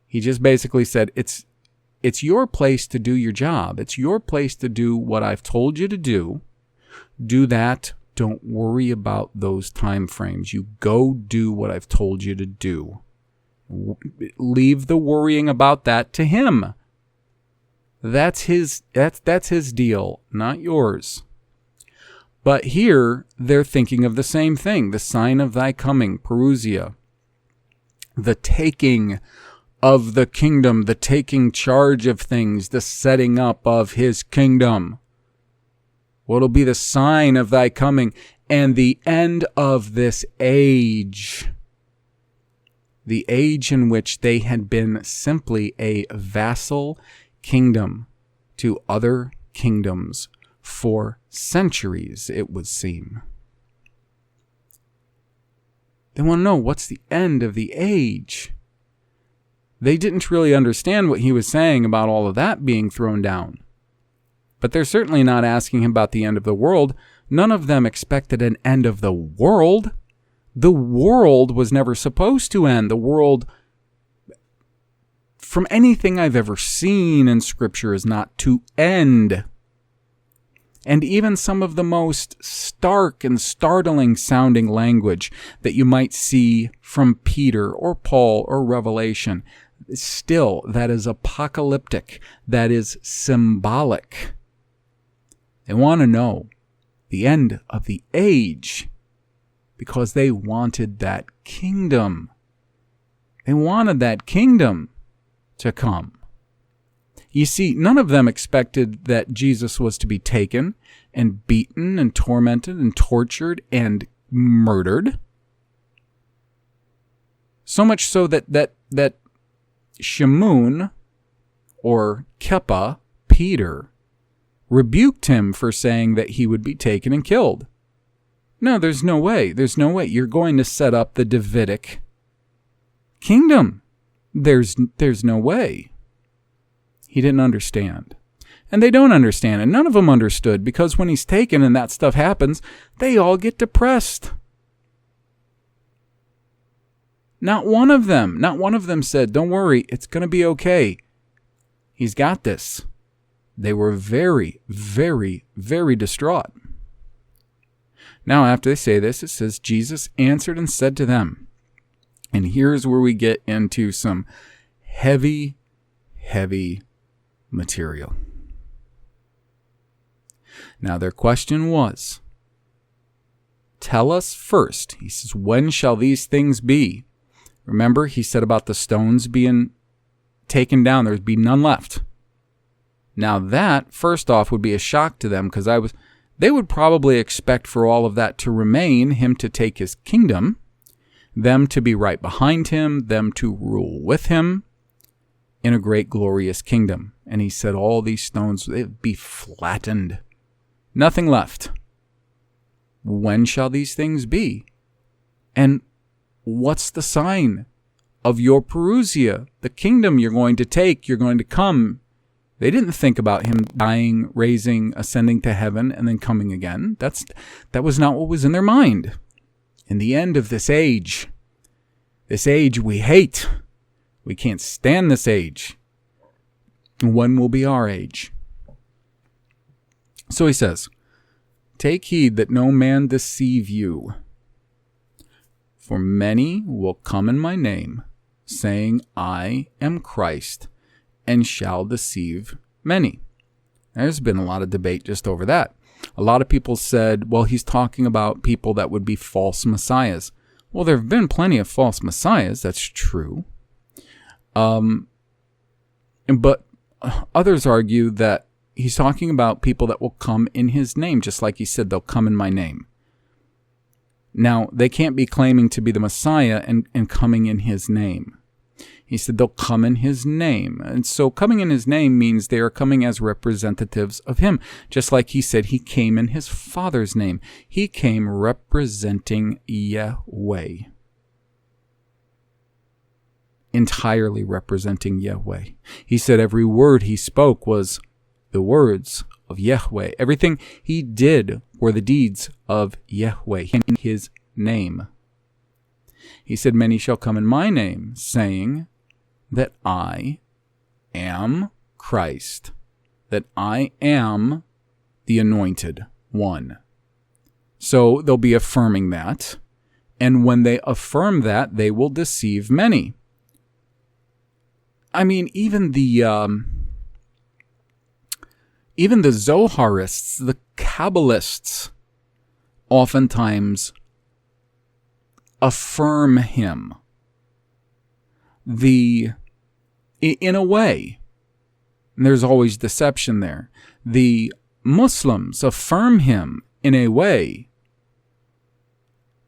He just basically said, it's your place to do your job. It's your place to do what I've told you to do. Do that. Don't worry about those time frames. You go do what I've told you to do. Leave the worrying about that to him. That's his deal, not yours. But here they're thinking of the same thing, the sign of thy coming, Perusia, the taking of the kingdom, the taking charge of things, the setting up of his kingdom. What'll be the sign of thy coming and the end of this age? The age in which they had been simply a vassal kingdom to other kingdoms for centuries, it would seem. They want to know, what's the end of the age? They didn't really understand what he was saying about all of that being thrown down. But they're certainly not asking him about the end of the world. None of them expected an end of the world. The world was never supposed to end. The world, from anything I've ever seen in Scripture, is not to end. And even some of the most stark and startling sounding language that you might see from Peter or Paul or Revelation, still, that is apocalyptic. That is symbolic. They want to know the end of the age because they wanted that kingdom. They wanted that kingdom to come. You see, none of them expected that Jesus was to be taken and beaten and tormented and tortured and murdered. So much so that Shimon, or Kepha, Peter, rebuked him for saying that he would be taken and killed. No, there's no way. There's no way. You're going to set up the Davidic kingdom. There's no way. He didn't understand. And they don't understand. And none of them understood, because when he's taken and that stuff happens, they all get depressed. Not one of them said, don't worry, it's going to be okay. He's got this. They were very, very, very distraught. Now, after they say this, it says, Jesus answered and said to them, and here's where we get into some heavy, heavy material. Now, their question was, tell us first. He says, when shall these things be? Remember, he said about the stones being taken down, there'd be none left. Now that, first off, would be a shock to them, because they would probably expect for all of that to remain, him to take his kingdom, them to be right behind him, them to rule with him in a great glorious kingdom. And he said all these stones, they'd be flattened. Nothing left. When shall these things be? And what's the sign of your Perusia, the kingdom you're going to take, you're going to come? They didn't think about him dying, raising, ascending to heaven, and then coming again. That was not what was in their mind. In the end of this age we hate. We can't stand this age. When will be our age? So he says, "Take heed that no man deceive you. For many will come in my name, saying, I am Christ, and shall deceive many." There's been a lot of debate just over that. A lot of people said, well, he's talking about people that would be false messiahs. Well, there have been plenty of false messiahs, that's true. But others argue that he's talking about people that will come in his name, just like he said, they'll come in my name. Now, they can't be claiming to be the Messiah and coming in his name. He said they'll come in his name. And so coming in his name means they are coming as representatives of him. Just like he said he came in his Father's name. He came representing Yahweh. Entirely representing Yahweh. He said every word he spoke was the words of Yahweh. Everything he did were the deeds of Yahweh in his name. He said, "Many shall come in my name, saying that I am Christ, that I am the anointed one." So they'll be affirming that. And when they affirm that, they will deceive many. I mean, even the Zoharists, the Kabbalists, oftentimes affirm him. In a way, and there's always deception there. The Muslims affirm him in a way,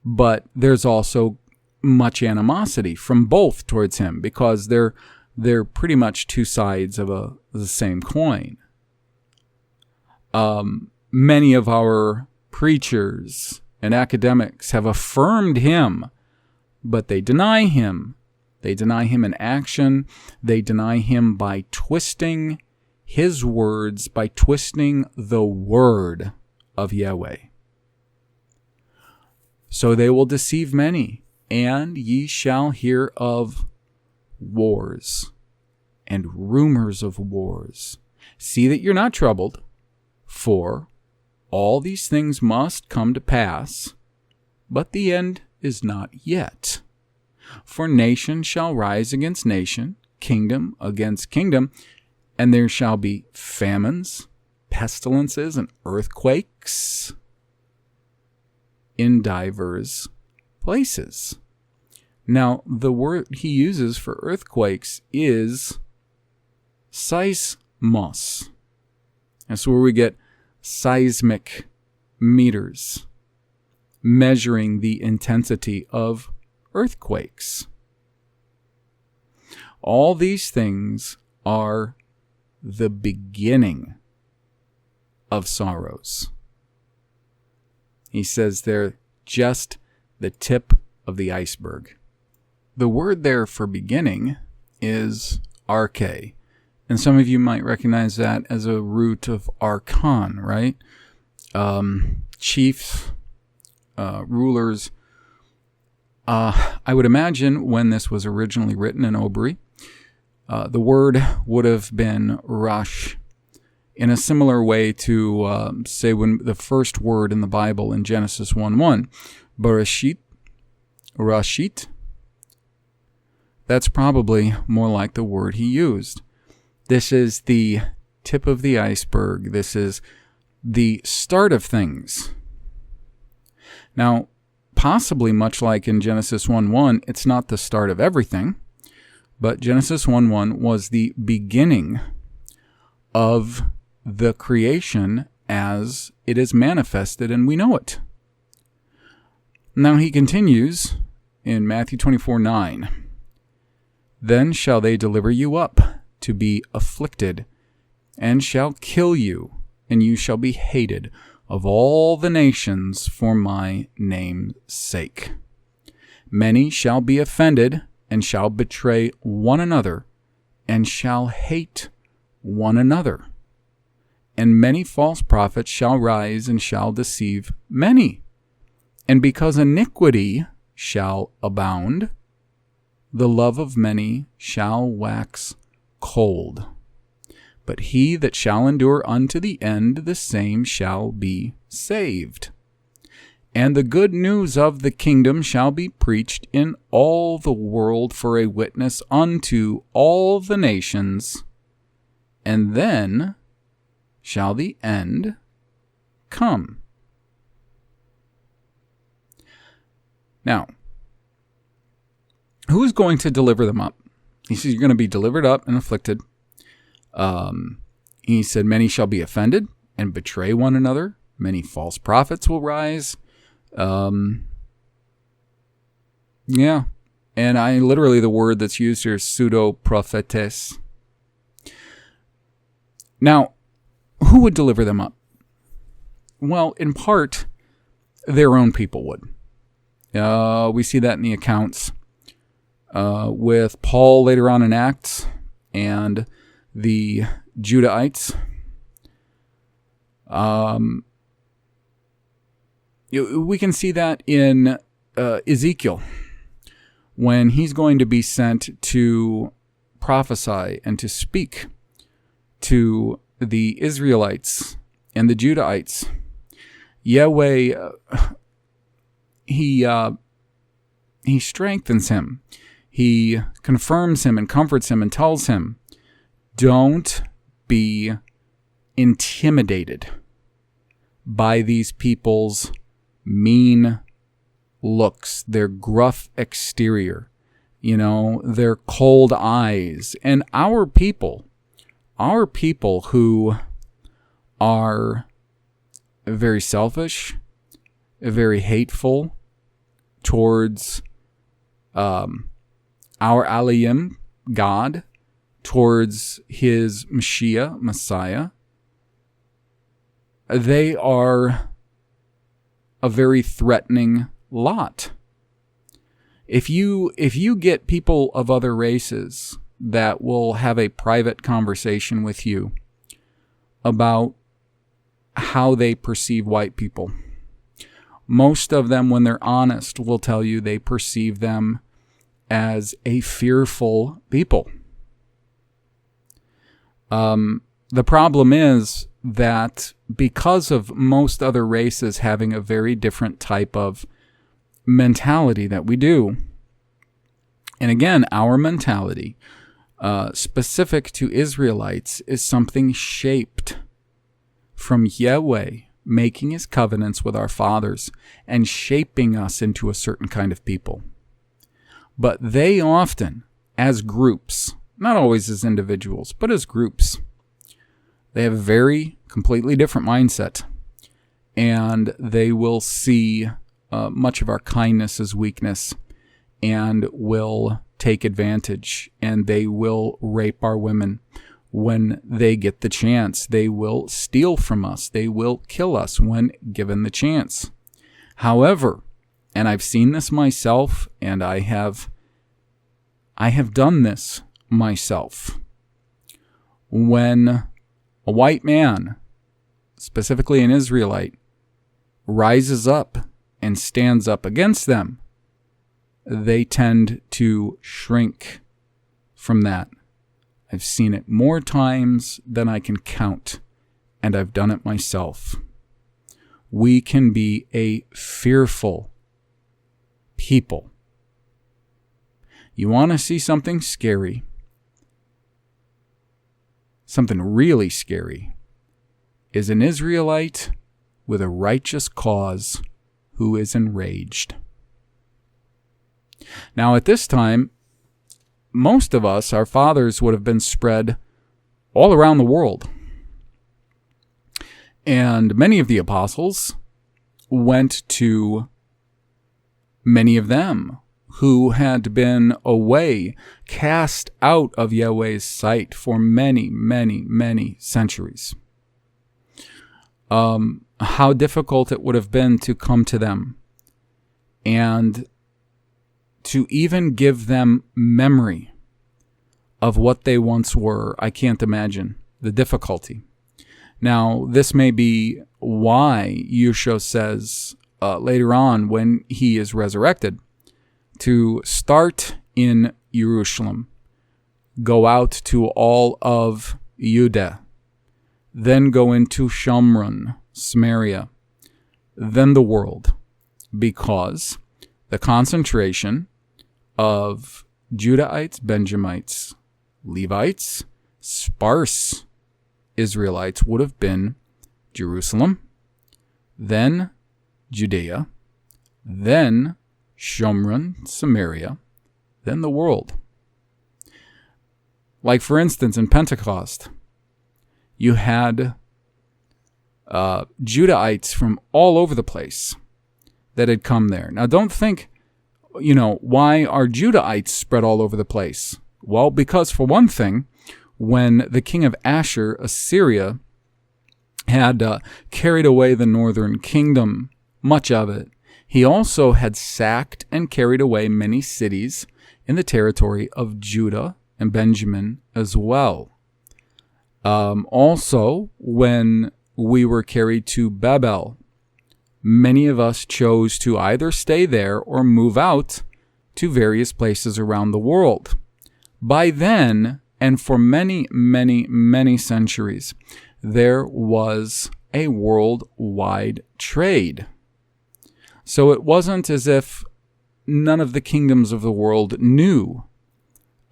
but there's also much animosity from both towards him because they're pretty much two sides of the same coin. Many of our preachers and academics have affirmed him, but they deny him. They deny him in action. They deny him by twisting his words, by twisting the word of Yahweh. So they will deceive many, and ye shall hear of wars and rumors of wars. See that you're not troubled, for all these things must come to pass, but the end is not yet. For nation shall rise against nation, kingdom against kingdom, and there shall be famines, pestilences, and earthquakes in divers places. Now, the word he uses for earthquakes is seismos. That's where we get seismic meters, measuring the intensity of earthquakes. All these things are the beginning of sorrows. He says they're just the tip of the iceberg. The word there for beginning is arche. And some of you might recognize that as a root of archon, right? Chiefs, rulers. I would imagine when this was originally written in OBRY, the word would have been Rosh, in a similar way to, say, when the first word in the Bible in Genesis 1:1, Bereshit, Rashit. That's probably more like the word he used. This is the tip of the iceberg. This is the start of things. Now, possibly much like in Genesis 1:1, it's not the start of everything, but Genesis 1:1 was the beginning of the creation as it is manifested and we know it. Now he continues in Matthew 24:9. Then shall they deliver you up to be afflicted, and shall kill you, and you shall be hated of all the nations for my name's sake. Many shall be offended, and shall betray one another, and shall hate one another. And many false prophets shall rise, and shall deceive many. And because iniquity shall abound, the love of many shall wax cold. but he that shall endure unto the end, the same shall be saved. And the good news of the kingdom shall be preached in all the world for a witness unto all the nations, and then shall the end come. Now, who is going to deliver them up? He says, you're going to be delivered up and afflicted. He said, many shall be offended and betray one another. Many false prophets will rise. Yeah. And literally the word that's used here is pseudo-prophetes. Now, who would deliver them up? Well, in part, their own people would. We see that in the accounts with Paul later on in Acts and the Judahites. We can see that in Ezekiel when he's going to be sent to prophesy and to speak to the Israelites and the Judahites. Yahweh, he strengthens him. He confirms him and comforts him and tells him, don't be intimidated by these people's mean looks, their gruff exterior, their cold eyes. And our people who are very selfish, very hateful towards our Aliyim, God, towards his Messiah, they are a very threatening lot. If you get people of other races that will have a private conversation with you about how they perceive white people, most of them, when they're honest, will tell you they perceive them as a fearful people. The problem is that because of most other races having a very different type of mentality that we do, and again, our mentality, specific to Israelites, is something shaped from Yahweh making his covenants with our fathers and shaping us into a certain kind of people. But they often, as groups, not always as individuals, but as groups, they have a very completely different mindset, and they will see much of our kindness as weakness and will take advantage, and they will rape our women when they get the chance. They will steal from us. They will kill us when given the chance. However, and I've seen this myself, and I have done this myself. When a white man, specifically an Israelite, rises up and stands up against them, they tend to shrink from that. I've seen it more times than I can count, and I've done it myself. We can be a fearful people. You want to see something scary? Something really scary is an Israelite with a righteous cause who is enraged. Now, at this time, most of us, our fathers, would have been spread all around the world. And many of the apostles went to many of them who had been away, cast out of Yahweh's sight for many, many, many centuries. How difficult it would have been to come to them and to even give them memory of what they once were. I can't imagine the difficulty. Now, this may be why Yeshua says later on when he is resurrected to start in Jerusalem, go out to all of Judah, then go into Shomron, Samaria, then the world, because the concentration of Judahites, Benjamites, Levites, sparse Israelites would have been Jerusalem, then Judea, then Shomron, Samaria, then the world. Like, for instance, in Pentecost, you had Judahites from all over the place that had come there. Now, don't think, why are Judahites spread all over the place? Well, because, for one thing, when the king of Asshur, Assyria, had carried away the northern kingdom, much of it, he also had sacked and carried away many cities in the territory of Judah and Benjamin as well. Also, when we were carried to Babel, many of us chose to either stay there or move out to various places around the world. By then, and for many, many, many centuries, there was a worldwide trade. So it wasn't as if none of the kingdoms of the world knew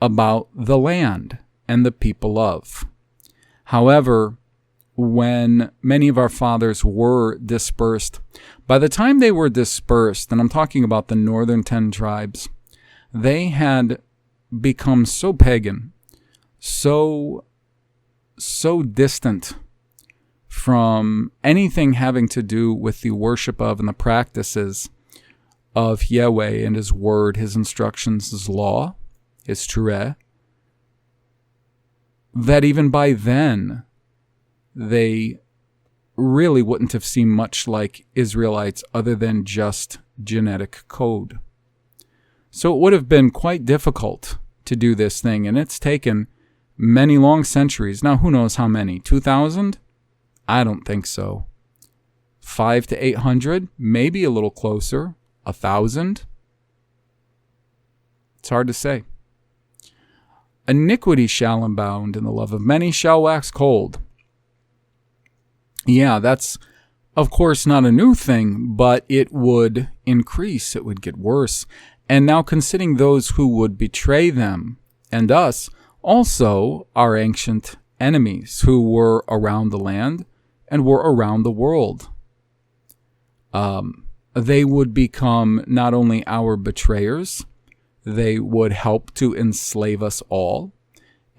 about the land and the people of. However, when many of our fathers were dispersed, by the time they were dispersed, and I'm talking about the northern 10 tribes, they had become so pagan, so distant from anything having to do with the worship of and the practices of Yahweh and His Word, His instructions, His law, His Torah, that even by then they really wouldn't have seemed much like Israelites other than just genetic code. So it would have been quite difficult to do this thing, and it's taken many long centuries. Now, who knows how many? 2,000? I don't think so. 500 to 800? Maybe a little closer. 1,000? It's hard to say. Iniquity shall abound, and the love of many shall wax cold. Yeah, that's, of course, not a new thing, but it would increase. It would get worse. And now, considering those who would betray them and us, also our ancient enemies who were around the land and were around the world, they would become not only our betrayers, they would help to enslave us all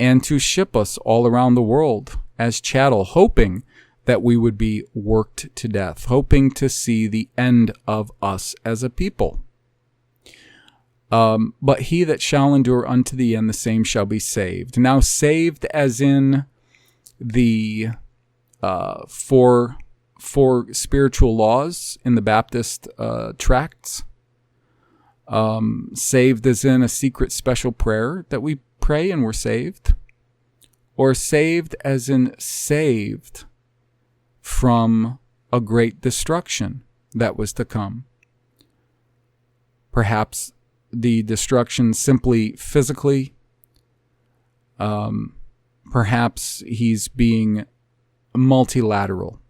and to ship us all around the world as chattel, hoping that we would be worked to death, hoping to see the end of us as a people. But he that shall endure unto the end, the same shall be saved. Now, saved as in the four spiritual laws in the Baptist tracts. Saved as in a secret special prayer that we pray and we're saved. Or saved as in saved from a great destruction that was to come. Perhaps the destruction simply physically. Perhaps he's being multilateral.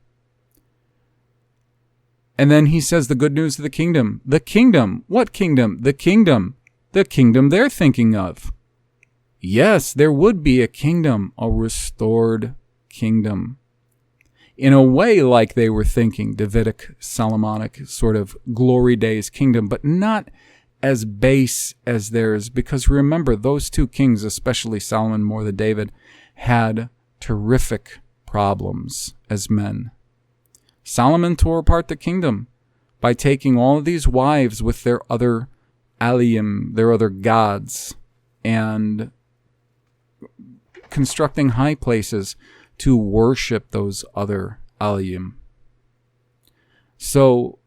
And then he says the good news of the kingdom. The kingdom. What kingdom? The kingdom. The kingdom they're thinking of. Yes, there would be a kingdom, a restored kingdom. In a way like they were thinking, Davidic, Solomonic, sort of glory days kingdom, but not as base as theirs, because remember, those two kings, especially Solomon more than David, had terrific problems as men. Solomon tore apart the kingdom by taking all of these wives with their other aliyim, their other gods, and constructing high places to worship those other aliyim. So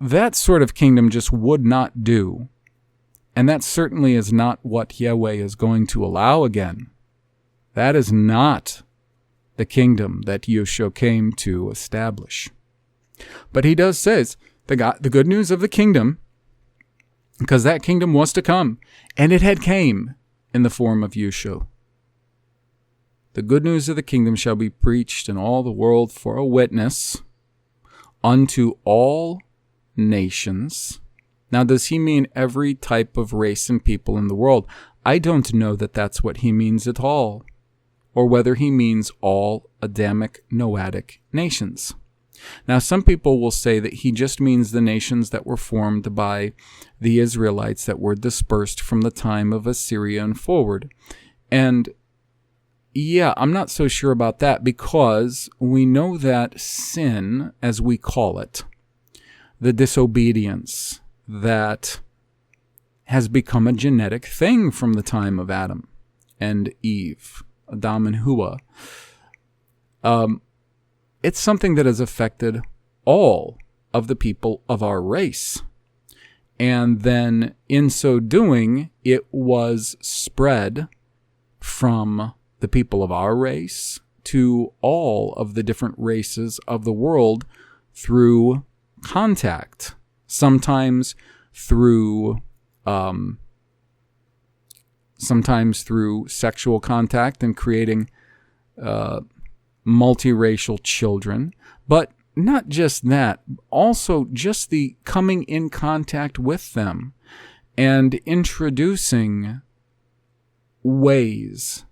that sort of kingdom just would not do, and that certainly is not what Yahweh is going to allow again. That is not the kingdom that Yeshua came to establish. But he does says the good news of the kingdom, because that kingdom was to come, and it had came in the form of Yeshua. The good news of the kingdom shall be preached in all the world for a witness unto all nations. Now, does he mean every type of race and people in the world? I don't know that that's what he means at all, or whether he means all Adamic Noahic nations. Now, some people will say that he just means the nations that were formed by the Israelites that were dispersed from the time of Assyria and forward. And yeah, I'm not so sure about that, because we know that sin, as we call it, the disobedience that has become a genetic thing from the time of Adam and Eve, Adam and Hua, it's something that has affected all of the people of our race. And then in so doing, it was spread from the people of our race to all of the different races of the world through contact, sometimes through sexual contact and creating multiracial children, but not just that, also just the coming in contact with them and introducing ways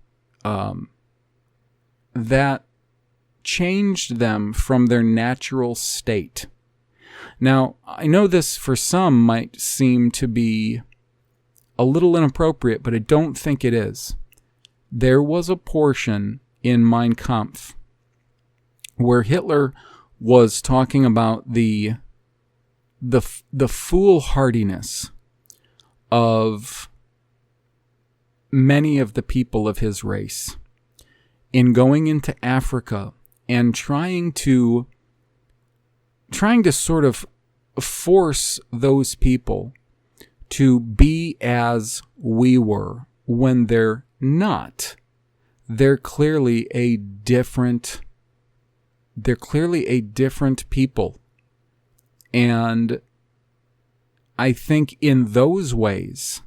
that changed them from their natural state. Now, I know this for some might seem to be a little inappropriate, but I don't think it is. There was a portion in Mein Kampf where Hitler was talking about the foolhardiness of many of the people of his race in going into Africa and trying to sort of force those people to be as we were when they're not. They're clearly a different people. And I think in those ways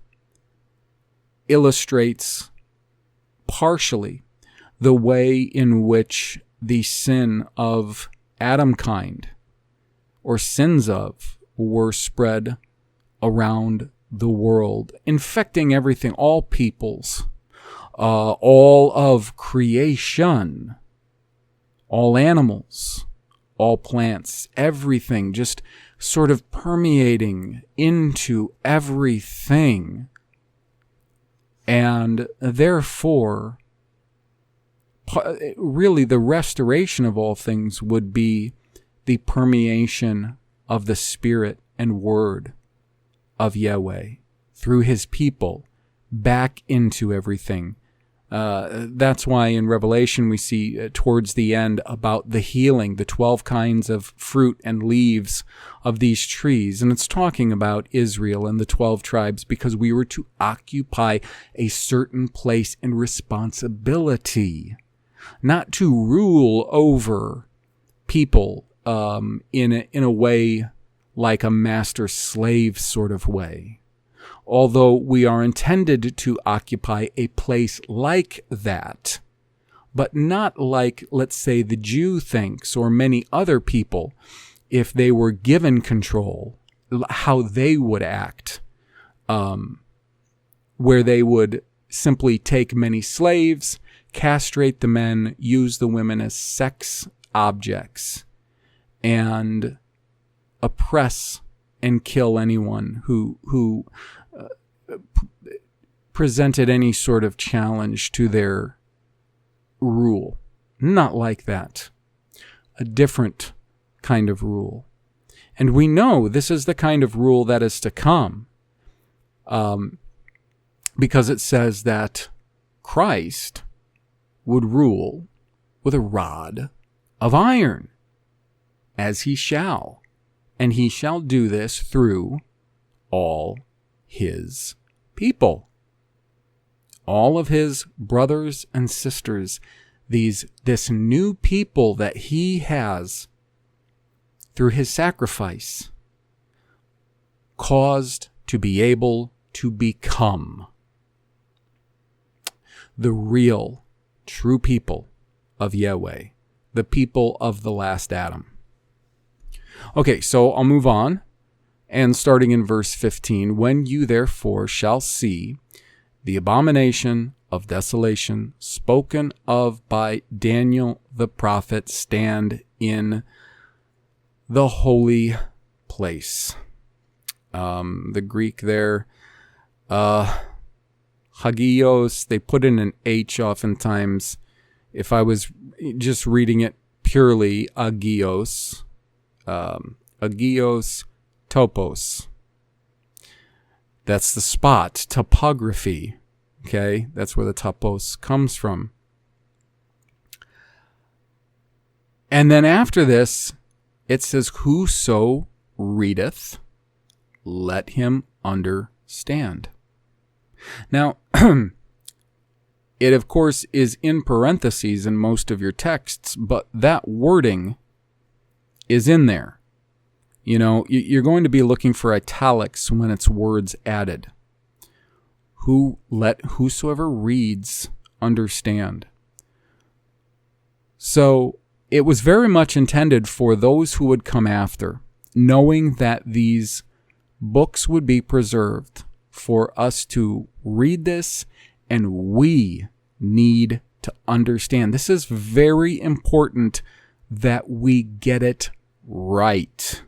illustrates partially the way in which the sin of Adamkind, or sins of, were spread around the world, infecting everything, all peoples, all of creation, all animals, all plants, everything, just sort of permeating into everything. And therefore, really the restoration of all things would be the permeation of the Spirit and Word of Yahweh through his people back into everything. That's why in Revelation we see towards the end about the healing, the 12 kinds of fruit and leaves of these trees. And it's talking about Israel and the 12 tribes, because we were to occupy a certain place and responsibility, not to rule over people in a way like a master-slave sort of way. Although we are intended to occupy a place like that, but not like, let's say, the Jew thinks, or many other people, if they were given control, how they would act, where they would simply take many slaves, castrate the men, use the women as sex objects, and oppress and kill anyone who presented any sort of challenge to their rule. Not like that. A different kind of rule. And we know this is the kind of rule that is to come, because it says that Christ would rule with a rod of iron, as he shall. And he shall do this through all his people. All of his brothers and sisters, this new people that he has through his sacrifice, caused to be able to become the real true people of Yahweh, the people of the last Adam. Okay, so I'll move on. And starting in verse 15, when you therefore shall see the abomination of desolation spoken of by Daniel the prophet stand in the holy place. The Greek there, hagios, they put in an H oftentimes. If I was just reading it purely, agios, topos. That's the spot, topography. Okay, that's where the topos comes from. And then after this, it says, whoso readeth, let him understand. Now, it of course is in parentheses in most of your texts, but that wording is in there. You know, you're going to be looking for italics when it's words added. Let whosoever reads understand. So it was very much intended for those who would come after, knowing that these books would be preserved, for us to read this, and we need to understand. This is very important that we get it right.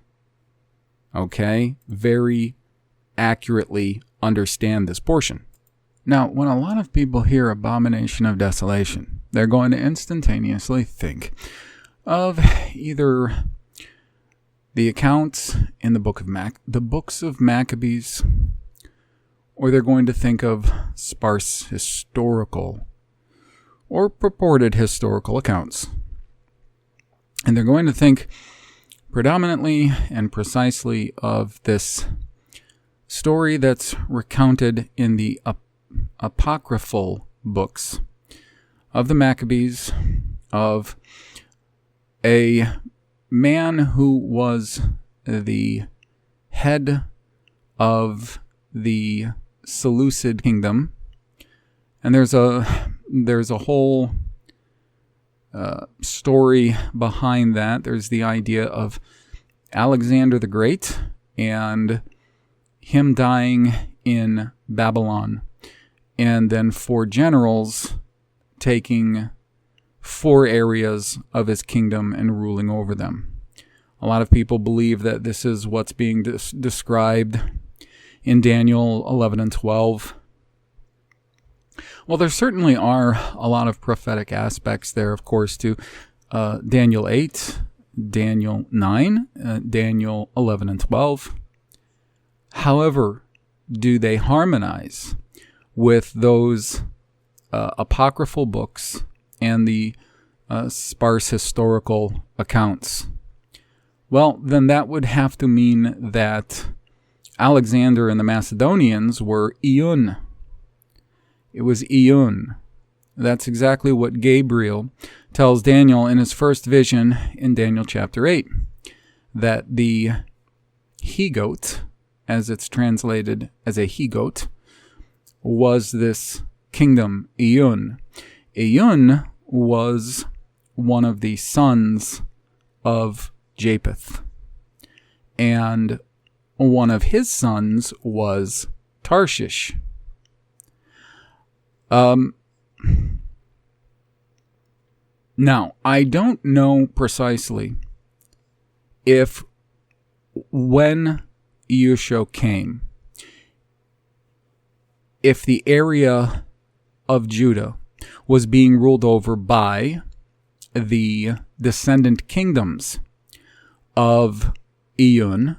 Okay? Very accurately understand this portion. Now, when a lot of people hear abomination of desolation, they're going to instantaneously think of either the accounts in the books of Maccabees, or they're going to think of sparse historical or purported historical accounts. And they're going to think predominantly and precisely of this story that's recounted in the apocryphal books of the Maccabees, of a man who was the head of the Seleucid kingdom. And there's a whole story behind that. There's the idea of Alexander the Great and him dying in Babylon, and then 4 generals taking 4 areas of his kingdom and ruling over them. A lot of people believe that this is what's being described in Daniel 11 and 12. Well, there certainly are a lot of prophetic aspects there, of course, to Daniel 8, Daniel 9, Daniel 11 and 12. However, do they harmonize with those apocryphal books and the sparse historical accounts? Well, then that would have to mean that Alexander and the Macedonians were Eun. It was Eun. That's exactly what Gabriel tells Daniel in his first vision in Daniel chapter 8, that the he-goat, as it's translated as a he-goat, was this kingdom, Eun. Eun was one of the sons of Japheth, and one of his sons was Tarshish. Now, I don't know precisely if when Yeshua came, if the area of Judah was being ruled over by the descendant kingdoms of Eun,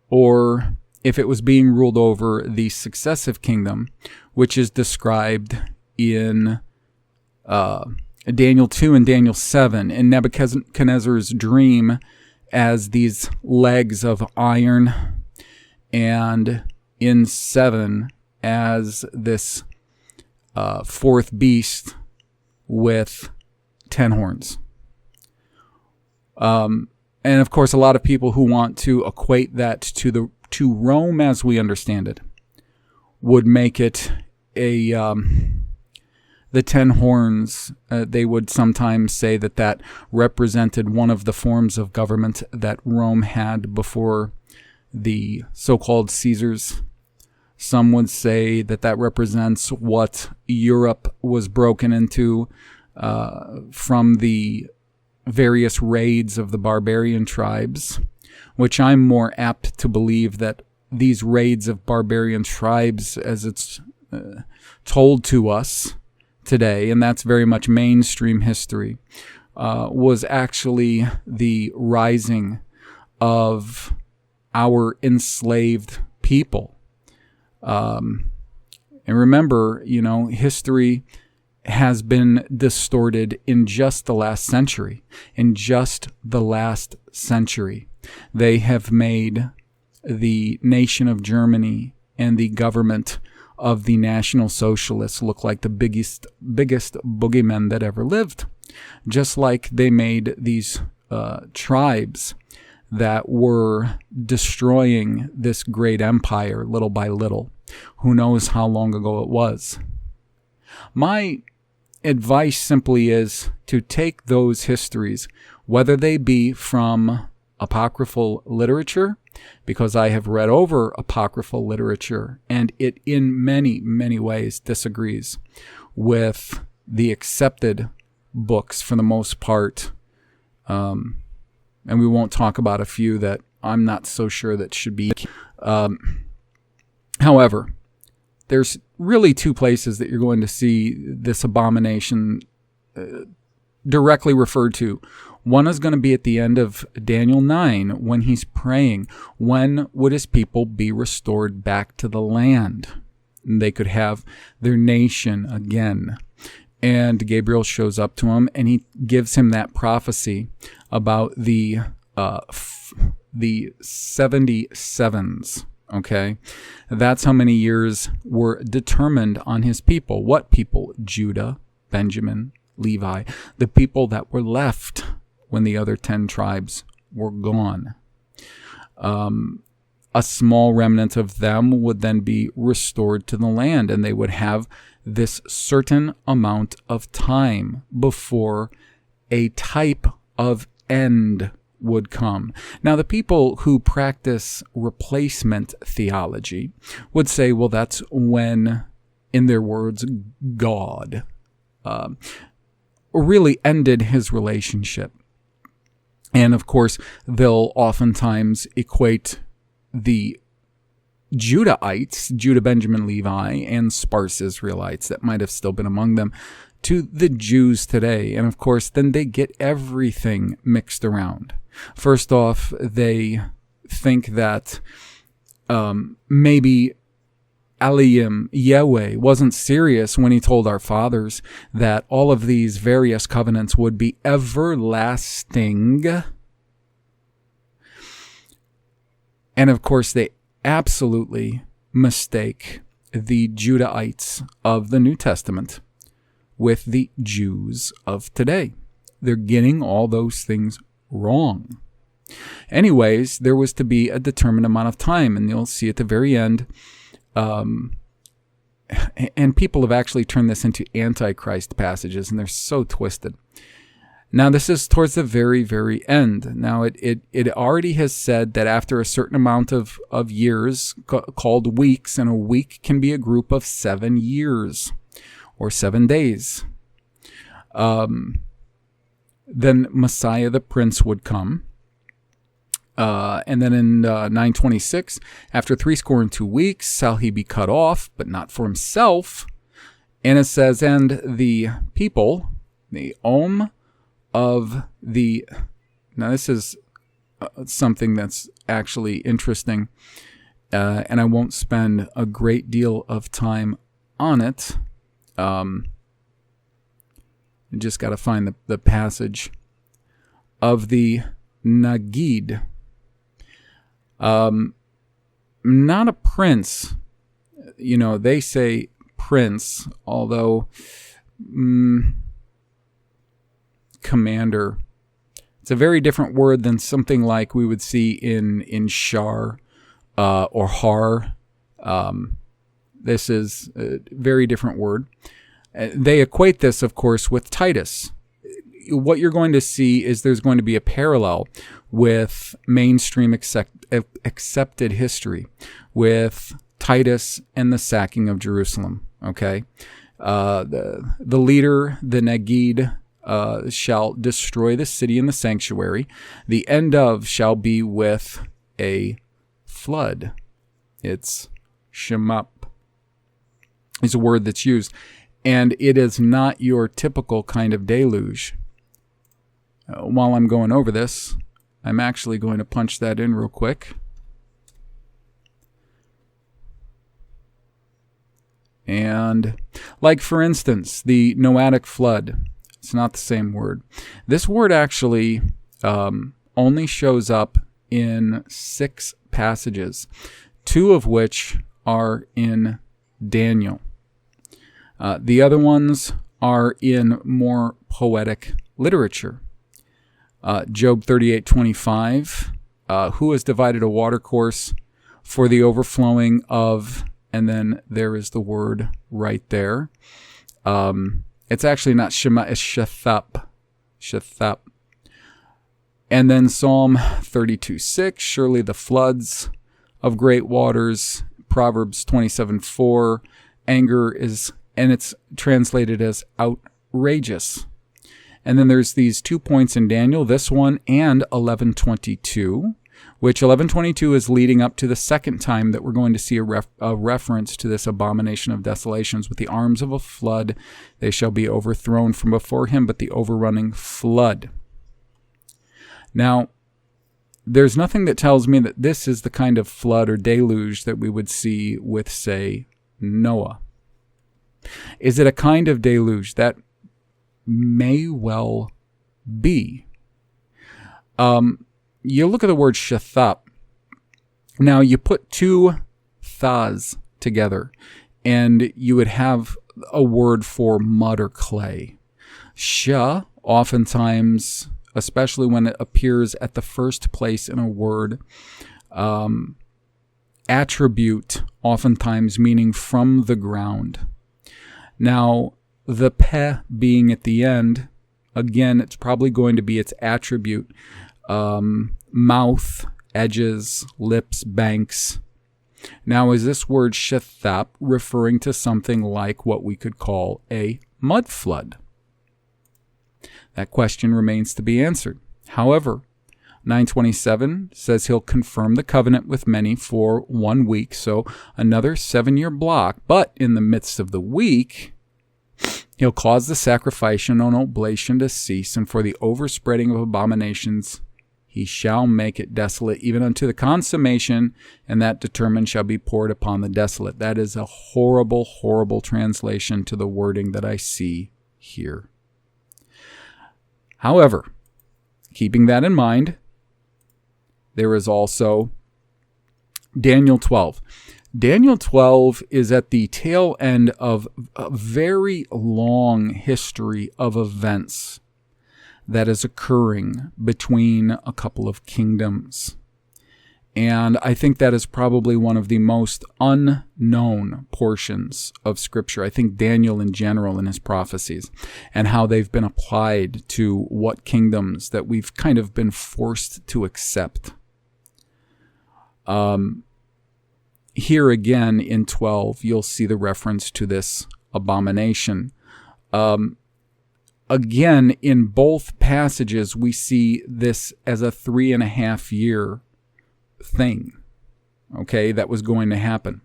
or if it was being ruled over the successive kingdom, which is described in Daniel 2 and Daniel 7, in Nebuchadnezzar's dream as these legs of iron, and in 7 as this fourth beast with 10 horns. And of course, a lot of people who want to equate that to Rome as we understand it would make it the the 10 horns, they would sometimes say that represented one of the forms of government that Rome had before the so-called Caesars. Some would say that represents what Europe was broken into from the various raids of the barbarian tribes, which I'm more apt to believe that these raids of barbarian tribes, as it's told to us today, and that's very much mainstream history, was actually the rising of our enslaved people. And remember, history has been distorted in just the last century. They have made the nation of Germany and the government of the National Socialists look like the biggest boogeymen that ever lived. Just like they made these tribes that were destroying this great empire little by little. Who knows how long ago it was. My advice simply is to take those histories, whether they be from apocryphal literature, because I have read over apocryphal literature, and it in many, many ways disagrees with the accepted books for the most part. And we won't talk about a few that I'm not so sure that should be. However, there's really two places that you're going to see this abomination directly referred to. One is going to be at the end of Daniel 9 when he's praying, when would his people be restored back to the land? And they could have their nation again. And Gabriel shows up to him and he gives him that prophecy about the 77s. Okay, that's how many years were determined on his people. What people? Judah, Benjamin, Levi, the people that were left when the other 10 tribes were gone. A small remnant of them would then be restored to the land, and they would have this certain amount of time before a type of end would come. Now, the people who practice replacement theology would say, well, that's when, in their words, God really ended his relationship. And of course, they'll oftentimes equate the Judahites, Judah, Benjamin, Levi, and sparse Israelites that might have still been among them, to the Jews today. And of course, then they get everything mixed around. First off, they think that maybe Elohim, Yahweh, wasn't serious when he told our fathers that all of these various covenants would be everlasting. And of course, they absolutely mistake the Judahites of the New Testament with the Jews of today. They're getting all those things wrong. Anyways, there was to be a determined amount of time, and you'll see at the very end, and people have actually turned this into Antichrist passages, and they're so twisted. Now, this is towards the very, very end. Now, it already has said that after a certain amount of years, called weeks, and a week can be a group of 7 years or 7 days, then Messiah the Prince would come. And then in 926, after 62 weeks, shall he be cut off, but not for himself. And it says, and the people, the of the... Now this is something that's actually interesting, and I won't spend a great deal of time on it. You just got to find the passage of the Nagid. Not a prince. They say prince, although commander. It's a very different word than something like we would see in Shar or Har. This is a very different word. They equate this, of course, with Titus. What you're going to see is there's going to be a parallel with mainstream accepted history with Titus and the sacking of Jerusalem. Okay, the leader, the Negid, shall destroy the city and the sanctuary. The end of shall be with a flood. It's shemap is a word that's used, and it is not your typical kind of deluge. While I'm going over this, I'm actually going to punch that in real quick. And like, for instance, the Noahic flood. It's not the same word. This word actually only shows up in 6 passages, 2 of which are in Daniel. The other ones are in more poetic literature. Job 38:25, who has divided a watercourse for the overflowing of, and then there is the word right there. It's actually not Shema, it's Shethap. Shethap. And then Psalm 32:6, surely the floods of great waters. Proverbs 27:4, anger is, and it's translated as outrageous. And then there's these 2 points in Daniel, this one and 11:22, which 11:22 is leading up to the second time that we're going to see a reference to this abomination of desolations. With the arms of a flood, they shall be overthrown from before him, but the overrunning flood. Now, there's nothing that tells me that this is the kind of flood or deluge that we would see with, say, Noah. Is it a kind of deluge? That may well be. You look at the word shethap. Now, you put 2 thas together, and you would have a word for mud or clay. Sha, oftentimes, especially when it appears at the first place in a word, attribute, oftentimes meaning from the ground. Now, the peh being at the end, again, it's probably going to be its attribute. Mouth, edges, lips, banks. Now, is this word shethap referring to something like what we could call a mud flood? That question remains to be answered. However, 9:27 says he'll confirm the covenant with many for 1 week, so another 7-year block. But in the midst of the week, he'll cause the sacrifice and oblation to cease, and for the overspreading of abominations he shall make it desolate, even unto the consummation, and that determined shall be poured upon the desolate. That is a horrible, horrible translation to the wording that I see here. However, keeping that in mind, there is also Daniel 12. Daniel 12 is at the tail end of a very long history of events that is occurring between a couple of kingdoms. And I think that is probably one of the most unknown portions of Scripture. I think Daniel in general and his prophecies and how they've been applied to what kingdoms that we've kind of been forced to accept. Here again in 12, you'll see the reference to this abomination. Again, in both passages, we see this as a 3.5 year thing, okay, that was going to happen.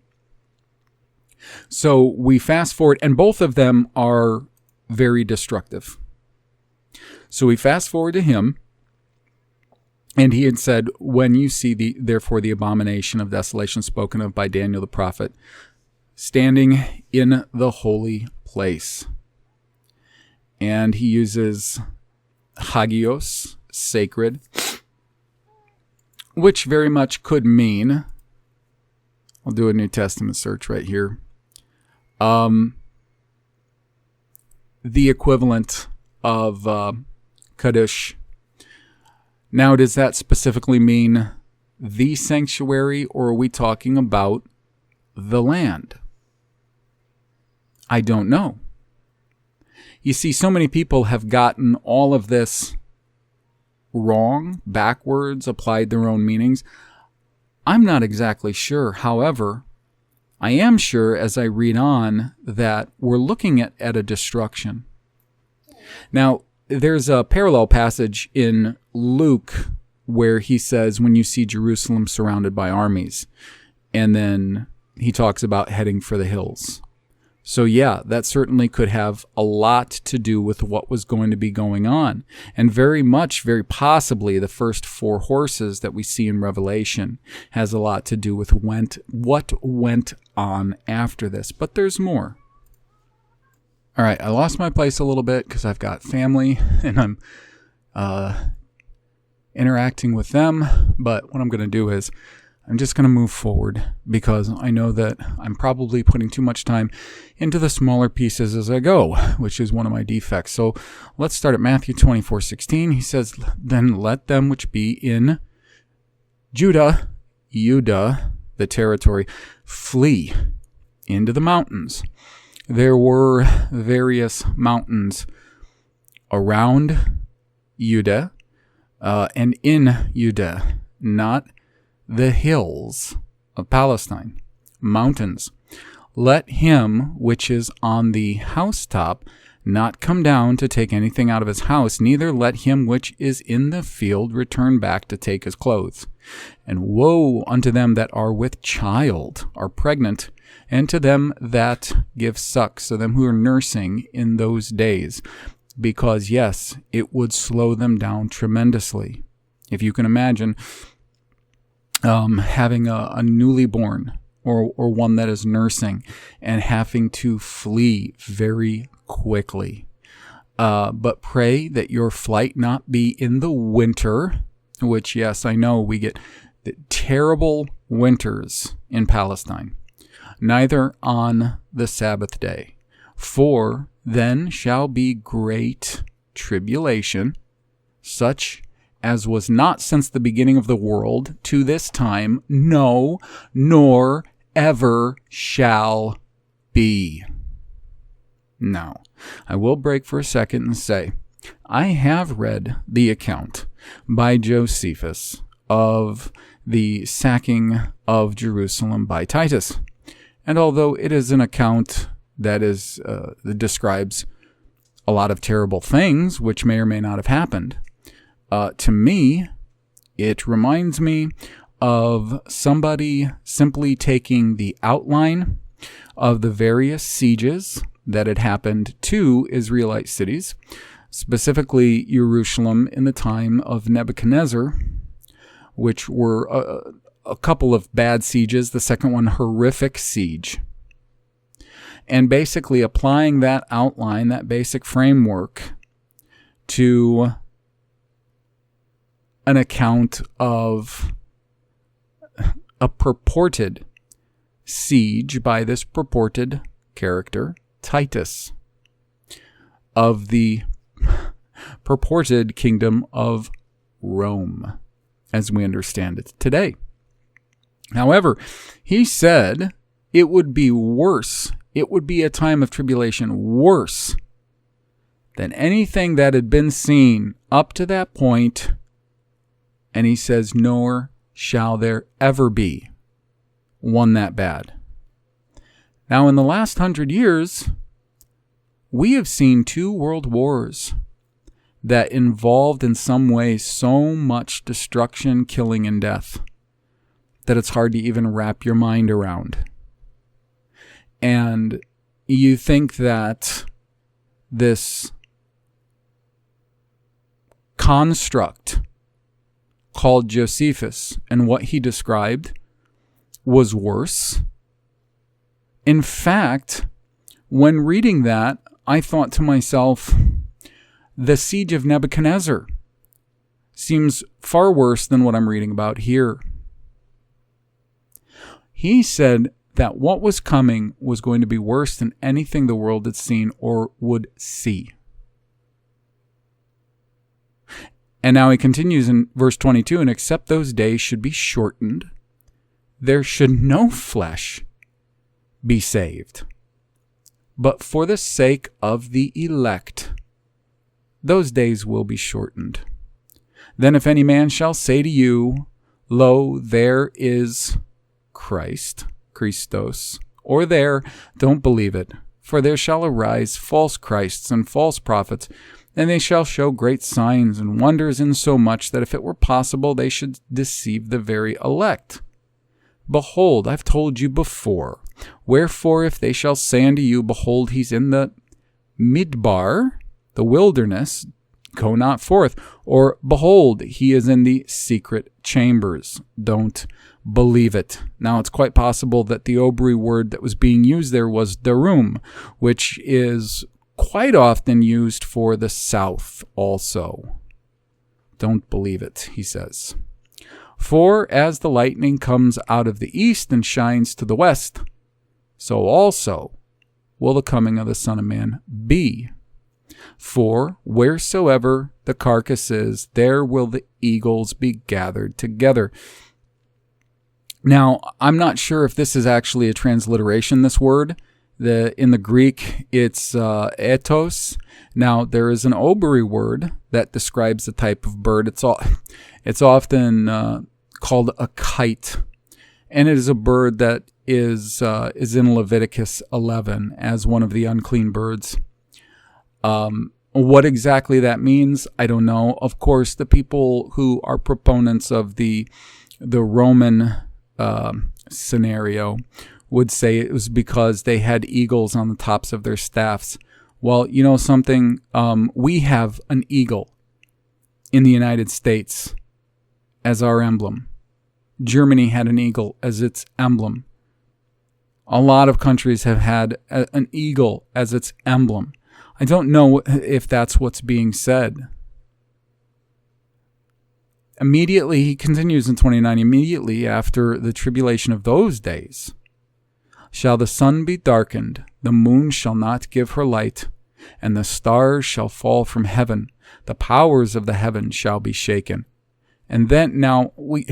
So we fast forward, and both of them are very destructive. So we fast forward to him, and he had said, when you see therefore the abomination of desolation spoken of by Daniel the prophet, standing in the holy place. And he uses hagios, sacred, which very much could mean, I'll do a New Testament search right here, the equivalent of Kadosh. Now, does that specifically mean the sanctuary, or are we talking about the land? I don't know. You see, so many people have gotten all of this wrong, backwards, applied their own meanings. I'm not exactly sure. However, I am sure as I read on that we're looking at a destruction. Now, there's a parallel passage in Luke where he says, when you see Jerusalem surrounded by armies, and then he talks about heading for the hills. So yeah, that certainly could have a lot to do with what was going to be going on. And very possibly, the first 4 horses that we see in Revelation has a lot to do with what went on after this. But there's more. All right, I lost my place a little bit because I've got family and I'm interacting with them. But what I'm going to do is I'm just going to move forward because I know that I'm probably putting too much time into the smaller pieces as I go, which is one of my defects. So let's start at Matthew 24:16. He says, "Then let them which be in Judah, the territory, flee into the mountains." There were various mountains around Judah and in Judah, not the hills of Palestine, mountains. "Let him which is on the housetop not come down to take anything out of his house, neither let him which is in the field return back to take his clothes. And woe unto them that are with child, are pregnant, and to them that give suck," so them who are nursing in those days, because yes, it would slow them down tremendously. If you can imagine having a newly born or one that is nursing and having to flee very quickly. But pray that your flight not be in the winter, which, yes, I know we get the terrible winters in Palestine, neither on the Sabbath day. For then shall be great tribulation, such as was not since the beginning of the world to this time, no, nor ever shall be. Now, I will break for a second and say, I have read the account by Josephus of the sacking of Jerusalem by Titus. And although it is an account that describes a lot of terrible things, which may or may not have happened, to me, it reminds me of somebody simply taking the outline of the various sieges that had happened to Israelite cities, specifically Jerusalem in the time of Nebuchadnezzar, which were a couple of bad sieges, the second one horrific siege, and basically applying that outline, that basic framework, to an account of a purported siege by this purported character, Titus, of the purported kingdom of Rome, as we understand it today. However, he said it would be worse. It would be a time of tribulation worse than anything that had been seen up to that point. And he says, nor shall there ever be one that bad. Now, in the last 100 years, we have seen 2 world wars that involved in some way so much destruction, killing, and death that it's hard to even wrap your mind around. And you think that this construct called Josephus and what he described was worse. In fact, when reading that, I thought to myself, the siege of Nebuchadnezzar seems far worse than what I'm reading about here. He said that what was coming was going to be worse than anything the world had seen or would see. And now he continues in verse 22, and except those days should be shortened, there should no flesh be saved. But for the sake of the elect, those days will be shortened. Then if any man shall say to you, Lo, there is Christ, Christos, or there, don't believe it. For there shall arise false Christs and false prophets, and they shall show great signs and wonders, insomuch that if it were possible, they should deceive the very elect. Behold, I've told you before. Wherefore, if they shall say unto you, Behold, he's in the midbar, the wilderness, go not forth. Or, Behold, he is in the secret chambers. Don't believe it. Now, it's quite possible that the OBRY word that was being used there was darum, which is quite often used for the south also. Don't believe it, he says. For as the lightning comes out of the east and shines to the west, so also will the coming of the Son of Man be. For wheresoever the carcass is, there will the eagles be gathered together. Now, I'm not sure if this is actually a transliteration, this word. In the Greek, it's etos. Now, there is an OBRY word that describes the type of bird. It's often called a kite, and it is a bird that is in Leviticus 11 as one of the unclean birds. What exactly that means, I don't know. Of course, the people who are proponents of the Roman scenario would say it was because they had eagles on the tops of their staffs. Well, you know something? We have an eagle in the United States as our emblem. Germany had an eagle as its emblem. A lot of countries have had an eagle as its emblem. I don't know if that's what's being said. Immediately, he continues in 29, immediately after the tribulation of those days, shall the sun be darkened, the moon shall not give her light, and the stars shall fall from heaven, the powers of the heaven shall be shaken. And then, now, we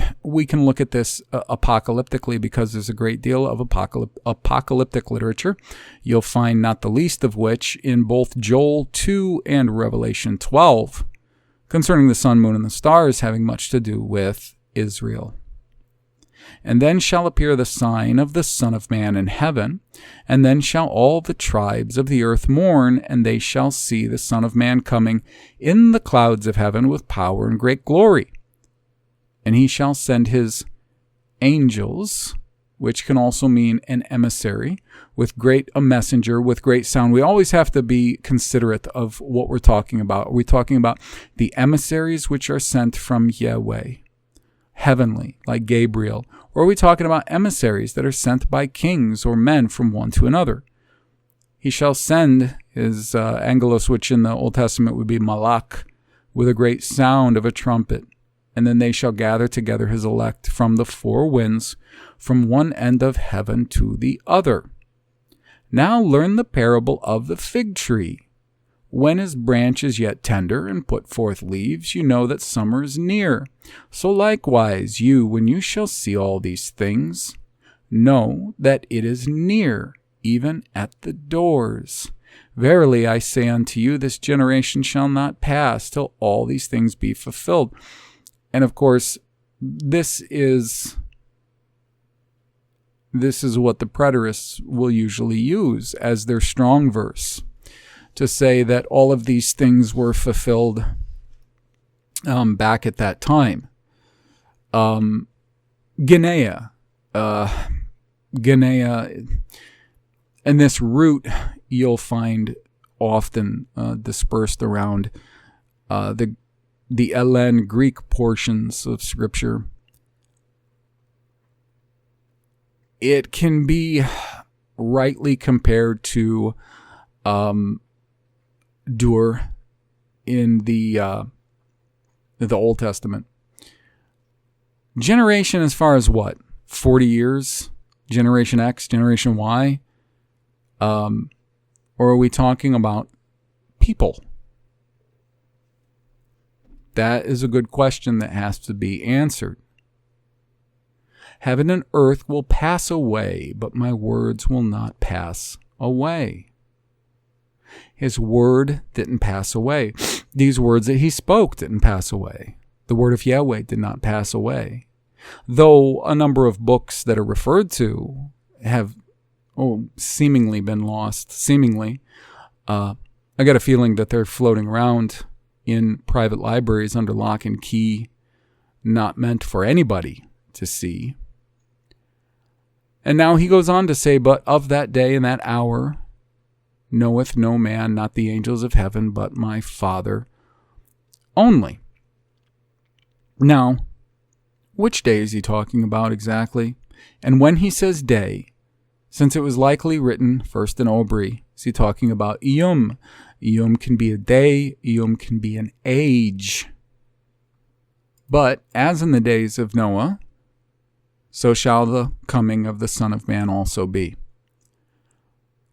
can look at this apocalyptically because there's a great deal of apocalyptic literature. You'll find not the least of which in both Joel 2 and Revelation 12, concerning the sun, moon, and the stars, having much to do with Israel. And then shall appear the sign of the Son of Man in heaven, and then shall all the tribes of the earth mourn, and they shall see the Son of Man coming in the clouds of heaven with power and great glory. And he shall send his angels, which can also mean an emissary, a messenger with great sound. We always have to be considerate of what we're talking about. Are we talking about the emissaries which are sent from Yahweh, heavenly, like Gabriel? Or are we talking about emissaries that are sent by kings or men from one to another? He shall send his angelos, which in the Old Testament would be malach, with a great sound of a trumpet. And then they shall gather together his elect from the four winds, from one end of heaven to the other. Now learn the parable of the fig tree. When his branch is yet tender and put forth leaves, you know that summer is near. So likewise you, when you shall see all these things, know that it is near, even at the doors. Verily I say unto you, this generation shall not pass till all these things be fulfilled. And of course, this is what the preterists will usually use as their strong verse, to say that all of these things were fulfilled back at that time. Guinea, and this root you'll find often dispersed around the Elen Greek portions of Scripture. It can be rightly compared to dur in the Old Testament. Generation as far as what? 40 years? Generation X? Generation Y? Or are we talking about people? That is a good question that has to be answered. Heaven and earth will pass away, but my words will not pass away. His word didn't pass away. These words that he spoke didn't pass away. The word of Yahweh did not pass away. Though a number of books that are referred to have seemingly been lost. Seemingly. I got a feeling that they're floating around in private libraries under lock and key, not meant for anybody to see. And now he goes on to say, but of that day and that hour knoweth no man, not the angels of heaven, but my Father only. Now, which day is he talking about exactly? And when he says day, since it was likely written first in OBRY, is he talking about Iyum? Iyum can be a day, Iyum can be an age. But as in the days of Noah, so shall the coming of the Son of Man also be.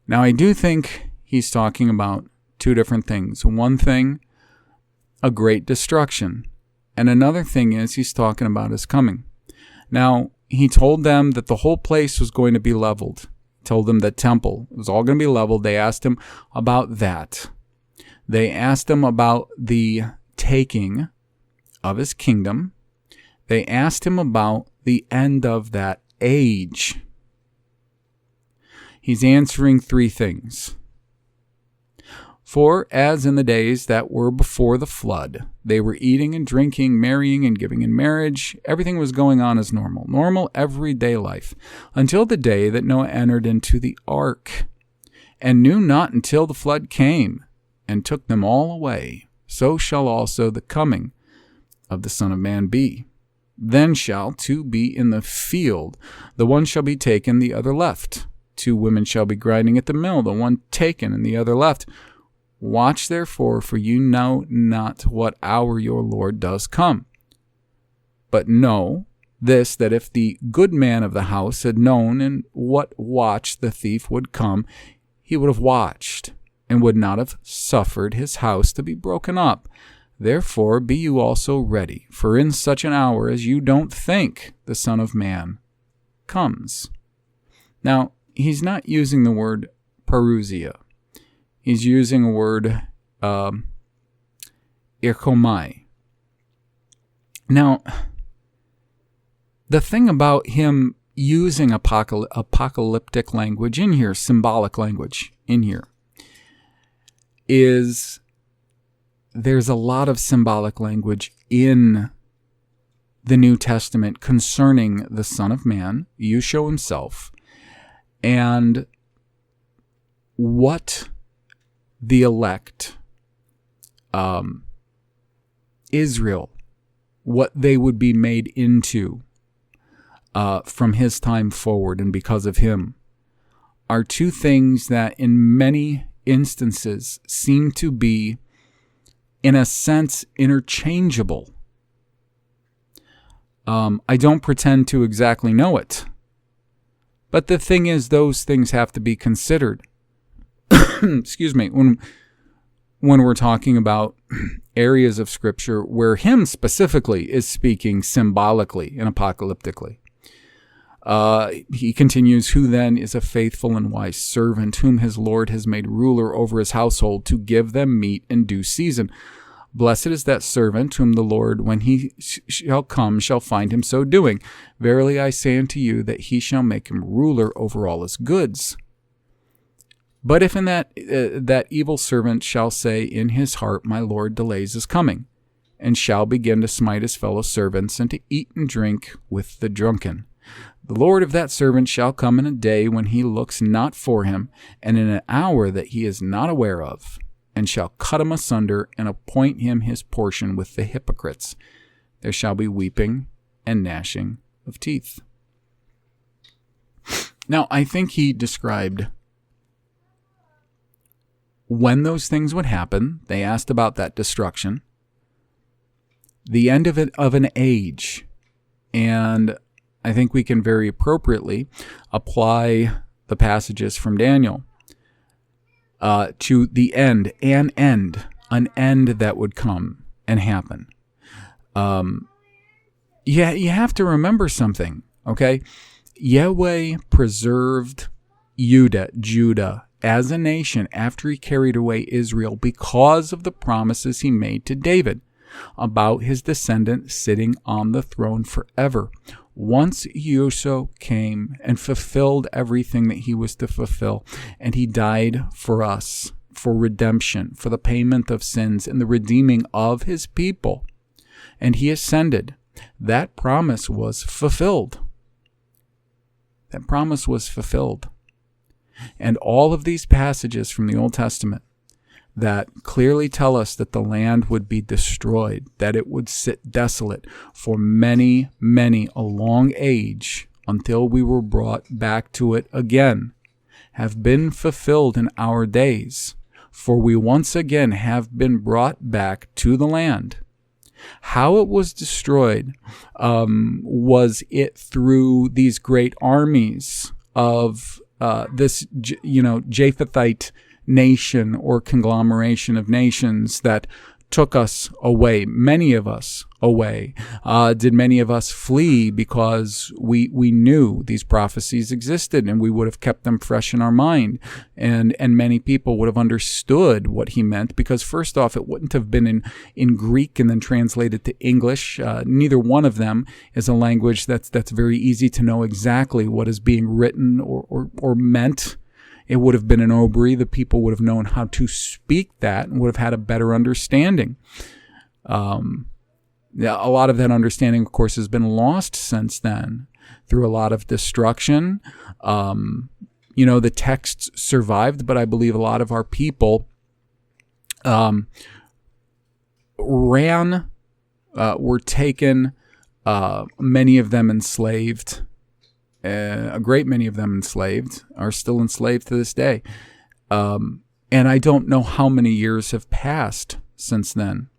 Now, I do think he's talking about two different things. One thing, a great destruction. And another thing is he's talking about his coming. Now, he told them that the whole place was going to be leveled. He told them that temple was all going to be leveled. They asked him about that. They asked him about the taking of his kingdom. They asked him about the end of that age. He's answering three things. For as in the days that were before the flood, they were eating and drinking, marrying and giving in marriage. Everything was going on as normal. Normal everyday life. Until the day that Noah entered into the ark, and knew not until the flood came, and took them all away. So shall also the coming of the Son of Man be. Then shall two be in the field, the one shall be taken, the other left. 2 women shall be grinding at the mill, the one taken and the other left. Watch therefore, for you know not what hour your Lord does come. But know this, that if the good man of the house had known in what watch the thief would come, he would have watched, and would not have suffered his house to be broken up. Therefore be you also ready, for in such an hour as you don't think the Son of Man comes. Now, he's not using the word parousia. He's using a word, irkomai. Now, the thing about him using apocalyptic language in here, symbolic language in here, is there's a lot of symbolic language in the New Testament concerning the Son of Man, Yeshua himself, and what the elect, Israel, what they would be made into from his time forward and because of him, are two things that in many instances seem to be, in a sense, interchangeable. I don't pretend to exactly know it. But the thing is, those things have to be considered. Excuse me. When we're talking about areas of Scripture where him specifically is speaking symbolically and apocalyptically. He continues, who then is a faithful and wise servant, whom his Lord has made ruler over his household, to give them meat in due season. Blessed is that servant whom the Lord, when he shall come, shall find him so doing. Verily I say unto you, that he shall make him ruler over all his goods. But if in that evil servant shall say in his heart, my Lord delays his coming, and shall begin to smite his fellow servants, and to eat and drink with the drunken, the Lord of that servant shall come in a day when he looks not for him, and in an hour that he is not aware of, and shall cut him asunder, and appoint him his portion with the hypocrites. There shall be weeping and gnashing of teeth. Now, I think he described when those things would happen. They asked about that destruction, the end of an age, and I think we can very appropriately apply the passages from Daniel to the end, an end that would come and happen. Yeah, you have to remember something, okay? Yahweh preserved Judah as a nation after he carried away Israel because of the promises he made to David about his descendant sitting on the throne forever. Once Yeshua came and fulfilled everything that he was to fulfill, and he died for us, for redemption, for the payment of sins, and the redeeming of his people, and he ascended, that promise was fulfilled. That promise was fulfilled. And all of these passages from the Old Testament that clearly tell us that the land would be destroyed, that it would sit desolate for many, many a long age until we were brought back to it again, have been fulfilled in our days. For we once again have been brought back to the land. How it was destroyed, was it through these great armies of this, Japhethite nation or conglomeration of nations that took us away, many of us away? Did many of us flee because we knew these prophecies existed and we would have kept them fresh in our mind, and many people would have understood what he meant, because first off, it wouldn't have been in Greek and then translated to English. Neither one of them is a language that's very easy to know exactly what is being written or meant. It would have been an OBRY. The people would have known how to speak that and would have had a better understanding. A lot of that understanding, of course, has been lost since then through a lot of destruction. The texts survived, but I believe a lot of our people were taken, many of them enslaved. A great many of them enslaved, are still enslaved to this day. And I don't know how many years have passed since then.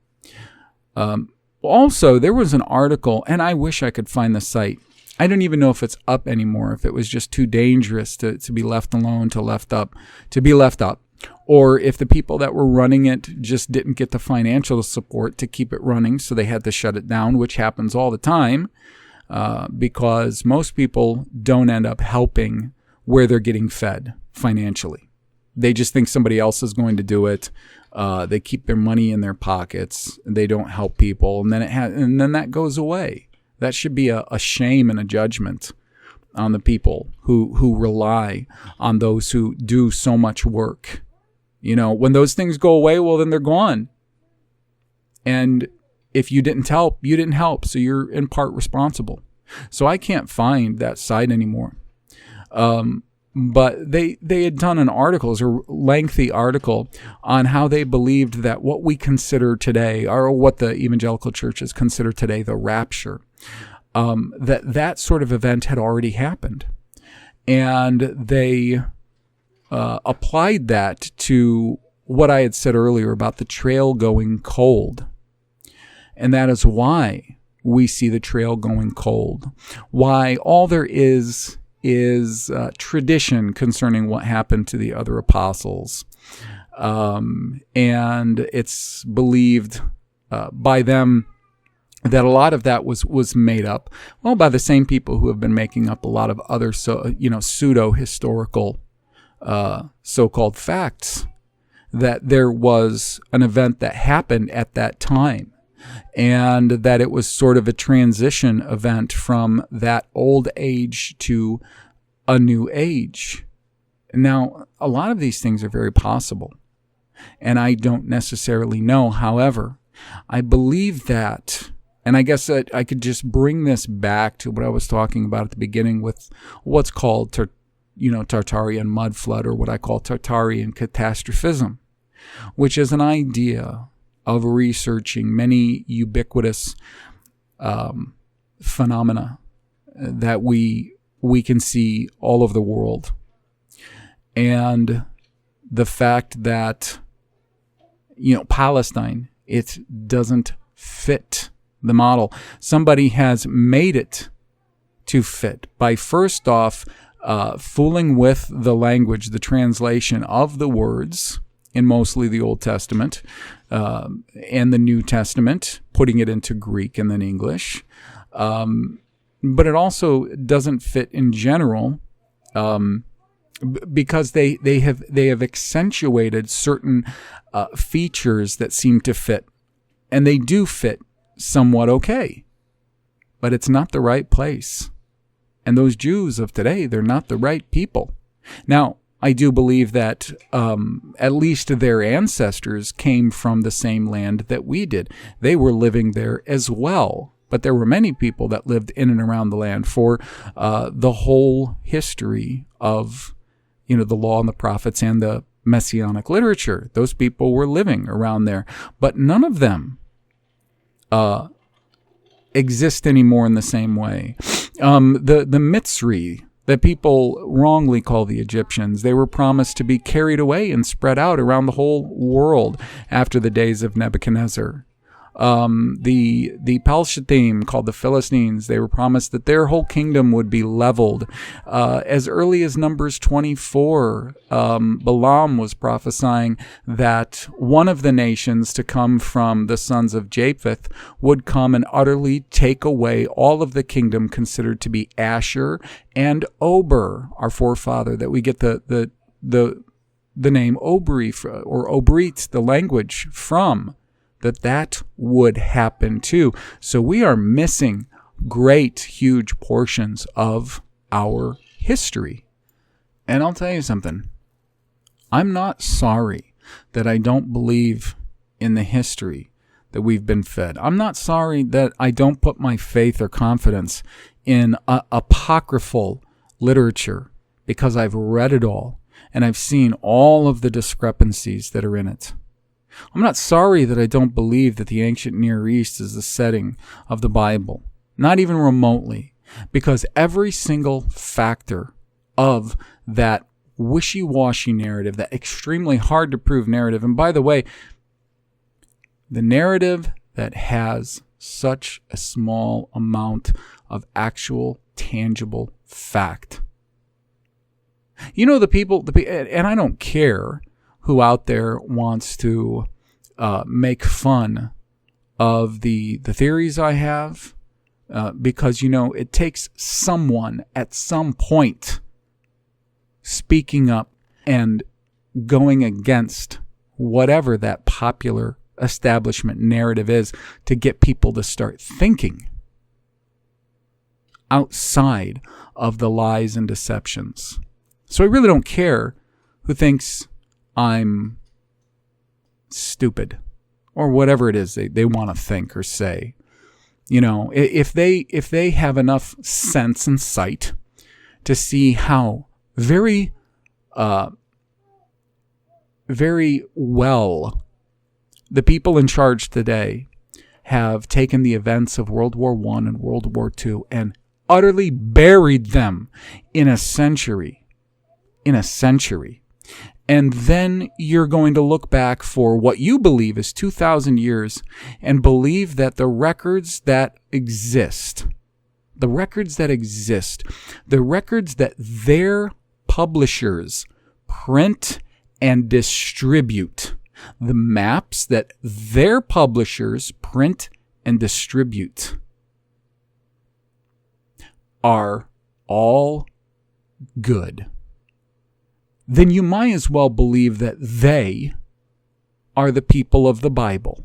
Also, there was an article, and I wish I could find the site. I don't even know if it's up anymore, if it was just too dangerous to be left alone, to be left up, or if the people that were running it just didn't get the financial support to keep it running, so they had to shut it down, which happens all the time. Because most people don't end up helping where they're getting fed financially. They just think somebody else is going to do it. They keep their money in their pockets. They don't help people, and then that goes away. That should be a shame and a judgment on the people who rely on those who do so much work. When those things go away, well, then they're gone. And if you didn't help, you didn't help, so you're in part responsible. So I can't find that site anymore. But they had done an article, it was a lengthy article, on how they believed that what we consider today, or what the evangelical churches consider today, the rapture, that sort of event had already happened. And they applied that to what I had said earlier about the trail going cold. And that is why we see the trail going cold. Why all there is tradition concerning what happened to the other apostles. And it's believed by them that a lot of that was made up, well, by the same people who have been making up a lot of other pseudo-historical so-called facts, that there was an event that happened at that time, and that it was sort of a transition event from that old age to a new age. Now, a lot of these things are very possible, and I don't necessarily know. However, I believe that, and I guess that I could just bring this back to what I was talking about at the beginning with what's called Tartarian mud flood, or what I call Tartarian Catastrophism, which is an idea of researching many ubiquitous phenomena that we can see all over the world. And the fact that, Palestine, it doesn't fit the model. Somebody has made it to fit by, first off, fooling with the language, the translation of the words in mostly the Old Testament and the New Testament, putting it into Greek and then English. But it also doesn't fit in general because they have accentuated certain features that seem to fit, and they do fit somewhat okay, but it's not the right place. And those Jews of today, they're not the right people. Now, I do believe that at least their ancestors came from the same land that we did. They were living there as well. But there were many people that lived in and around the land for the whole history of, the law and the prophets and the Messianic literature. Those people were living around there. But none of them exist anymore in the same way. The Mitzri, that people wrongly call the Egyptians, they were promised to be carried away and spread out around the whole world after the days of Nebuchadnezzar. The Palshatim, called the Philistines, they were promised that their whole kingdom would be leveled. As early as Numbers 24, Balaam was prophesying that one of the nations to come from the sons of Japheth would come and utterly take away all of the kingdom considered to be Asher and Ober, our forefather, that we get the name OBRY or Obrit, the language, from. That would happen too. So we are missing great, huge portions of our history. And I'll tell you something. I'm not sorry that I don't believe in the history that we've been fed. I'm not sorry that I don't put my faith or confidence in apocryphal literature, because I've read it all and I've seen all of the discrepancies that are in it. I'm not sorry that I don't believe that the ancient Near East is the setting of the Bible, not even remotely, because every single factor of that wishy-washy narrative, that extremely hard to prove narrative, and by the way, the narrative that has such a small amount of actual tangible fact. The people, and I don't care who out there wants to make fun of the theories I have, because, it takes someone at some point speaking up and going against whatever that popular establishment narrative is to get people to start thinking outside of the lies and deceptions. So I really don't care who thinks I'm stupid or whatever it is they want to think or say. If they have enough sense and sight to see how very well the people in charge today have taken the events of World War I and World War II and utterly buried them in a century. And then you're going to look back for what you believe is 2,000 years and believe that the records that exist, the records that their publishers print and distribute, the maps that their publishers print and distribute are all good, then you might as well believe that they are the people of the Bible.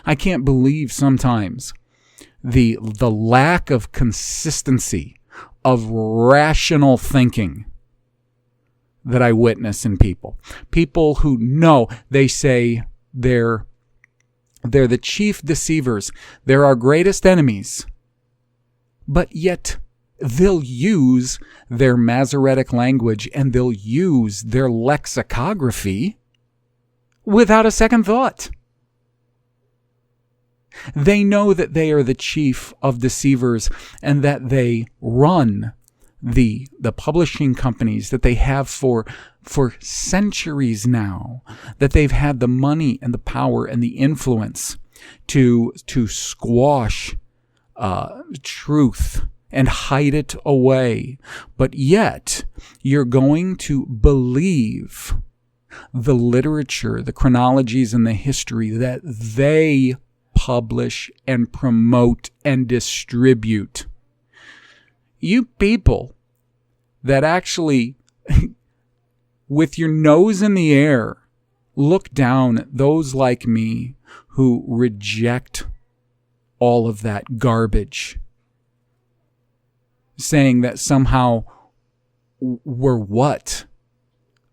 I can't believe sometimes the lack of consistency of rational thinking that I witness in people. People who know, they say they're the chief deceivers. They're our greatest enemies. But yet they'll use their Masoretic language and they'll use their lexicography without a second thought. They know that they are the chief of deceivers and that they run the publishing companies that they have for centuries now, that they've had the money and the power and the influence to squash truth and hide it away. But yet, you're going to believe the literature, the chronologies, and the history that they publish and promote and distribute. You people that actually, with your nose in the air, look down at those like me who reject all of that garbage, saying that somehow we're what?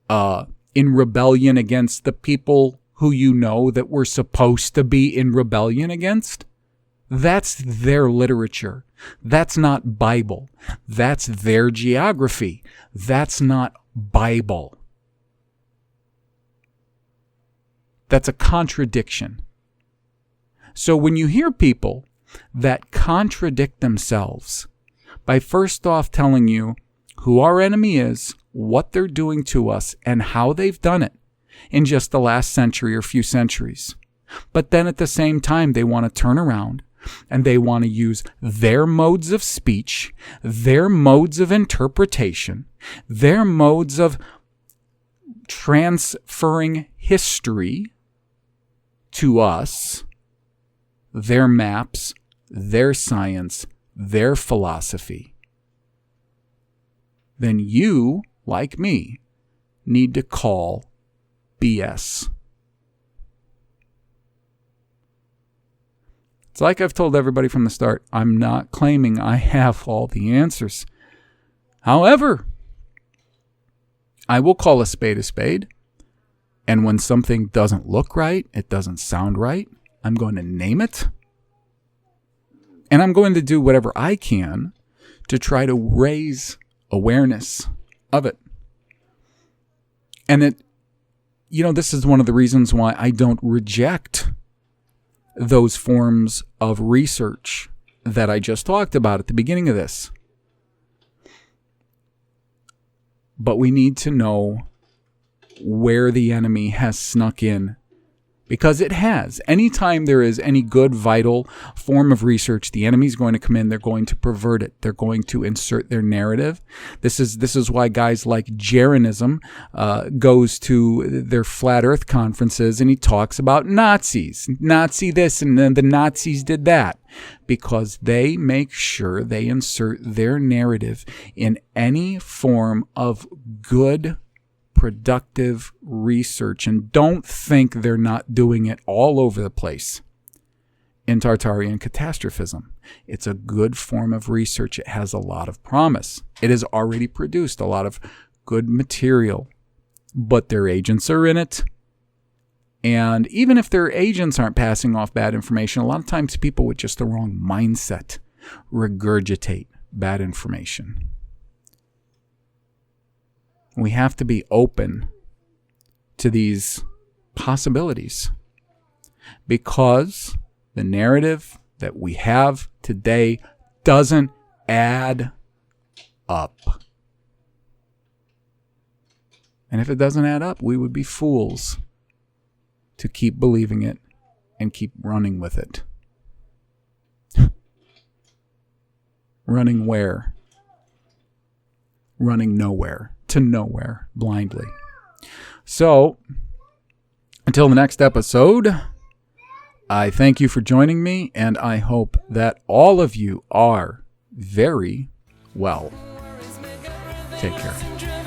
In rebellion against the people who you know that we're supposed to be in rebellion against? That's their literature. That's not Bible. That's their geography. That's not Bible. That's a contradiction. So when you hear people that contradict themselves by first off telling you who our enemy is, what they're doing to us, and how they've done it in just the last century or few centuries, but then at the same time they want to turn around and they want to use their modes of speech, their modes of interpretation, their modes of transferring history to us, their maps, their science, their philosophy. Then you, like me, need to call BS. It's like I've told everybody from the start, I'm not claiming I have all the answers. However, I will call a spade, and when something doesn't look right, it doesn't sound right, I'm going to name it, and I'm going to do whatever I can to try to raise awareness of it. And this is one of the reasons why I don't reject those forms of research that I just talked about at the beginning of this. But we need to know where the enemy has snuck in, because it has. Anytime there is any good, vital form of research, the enemy's going to come in. They're going to pervert it. They're going to insert their narrative. This is why guys like Jeranism goes to their flat earth conferences and he talks about Nazis. Nazi this and then the Nazis did that. Because they make sure they insert their narrative in any form of good, productive research, and don't think they're not doing it all over the place. In Tartarian Catastrophism, it's a good form of research. It has a lot of promise. It has already produced a lot of good material, but their agents are in it. And even if their agents aren't passing off bad information, a lot of times people with just the wrong mindset regurgitate bad information. We have to be open to these possibilities, because the narrative that we have today doesn't add up. And if it doesn't add up, we would be fools to keep believing it and keep running with it. Running where? Running nowhere. To nowhere, blindly. So, until the next episode, I thank you for joining me, and I hope that all of you are very well. Take care.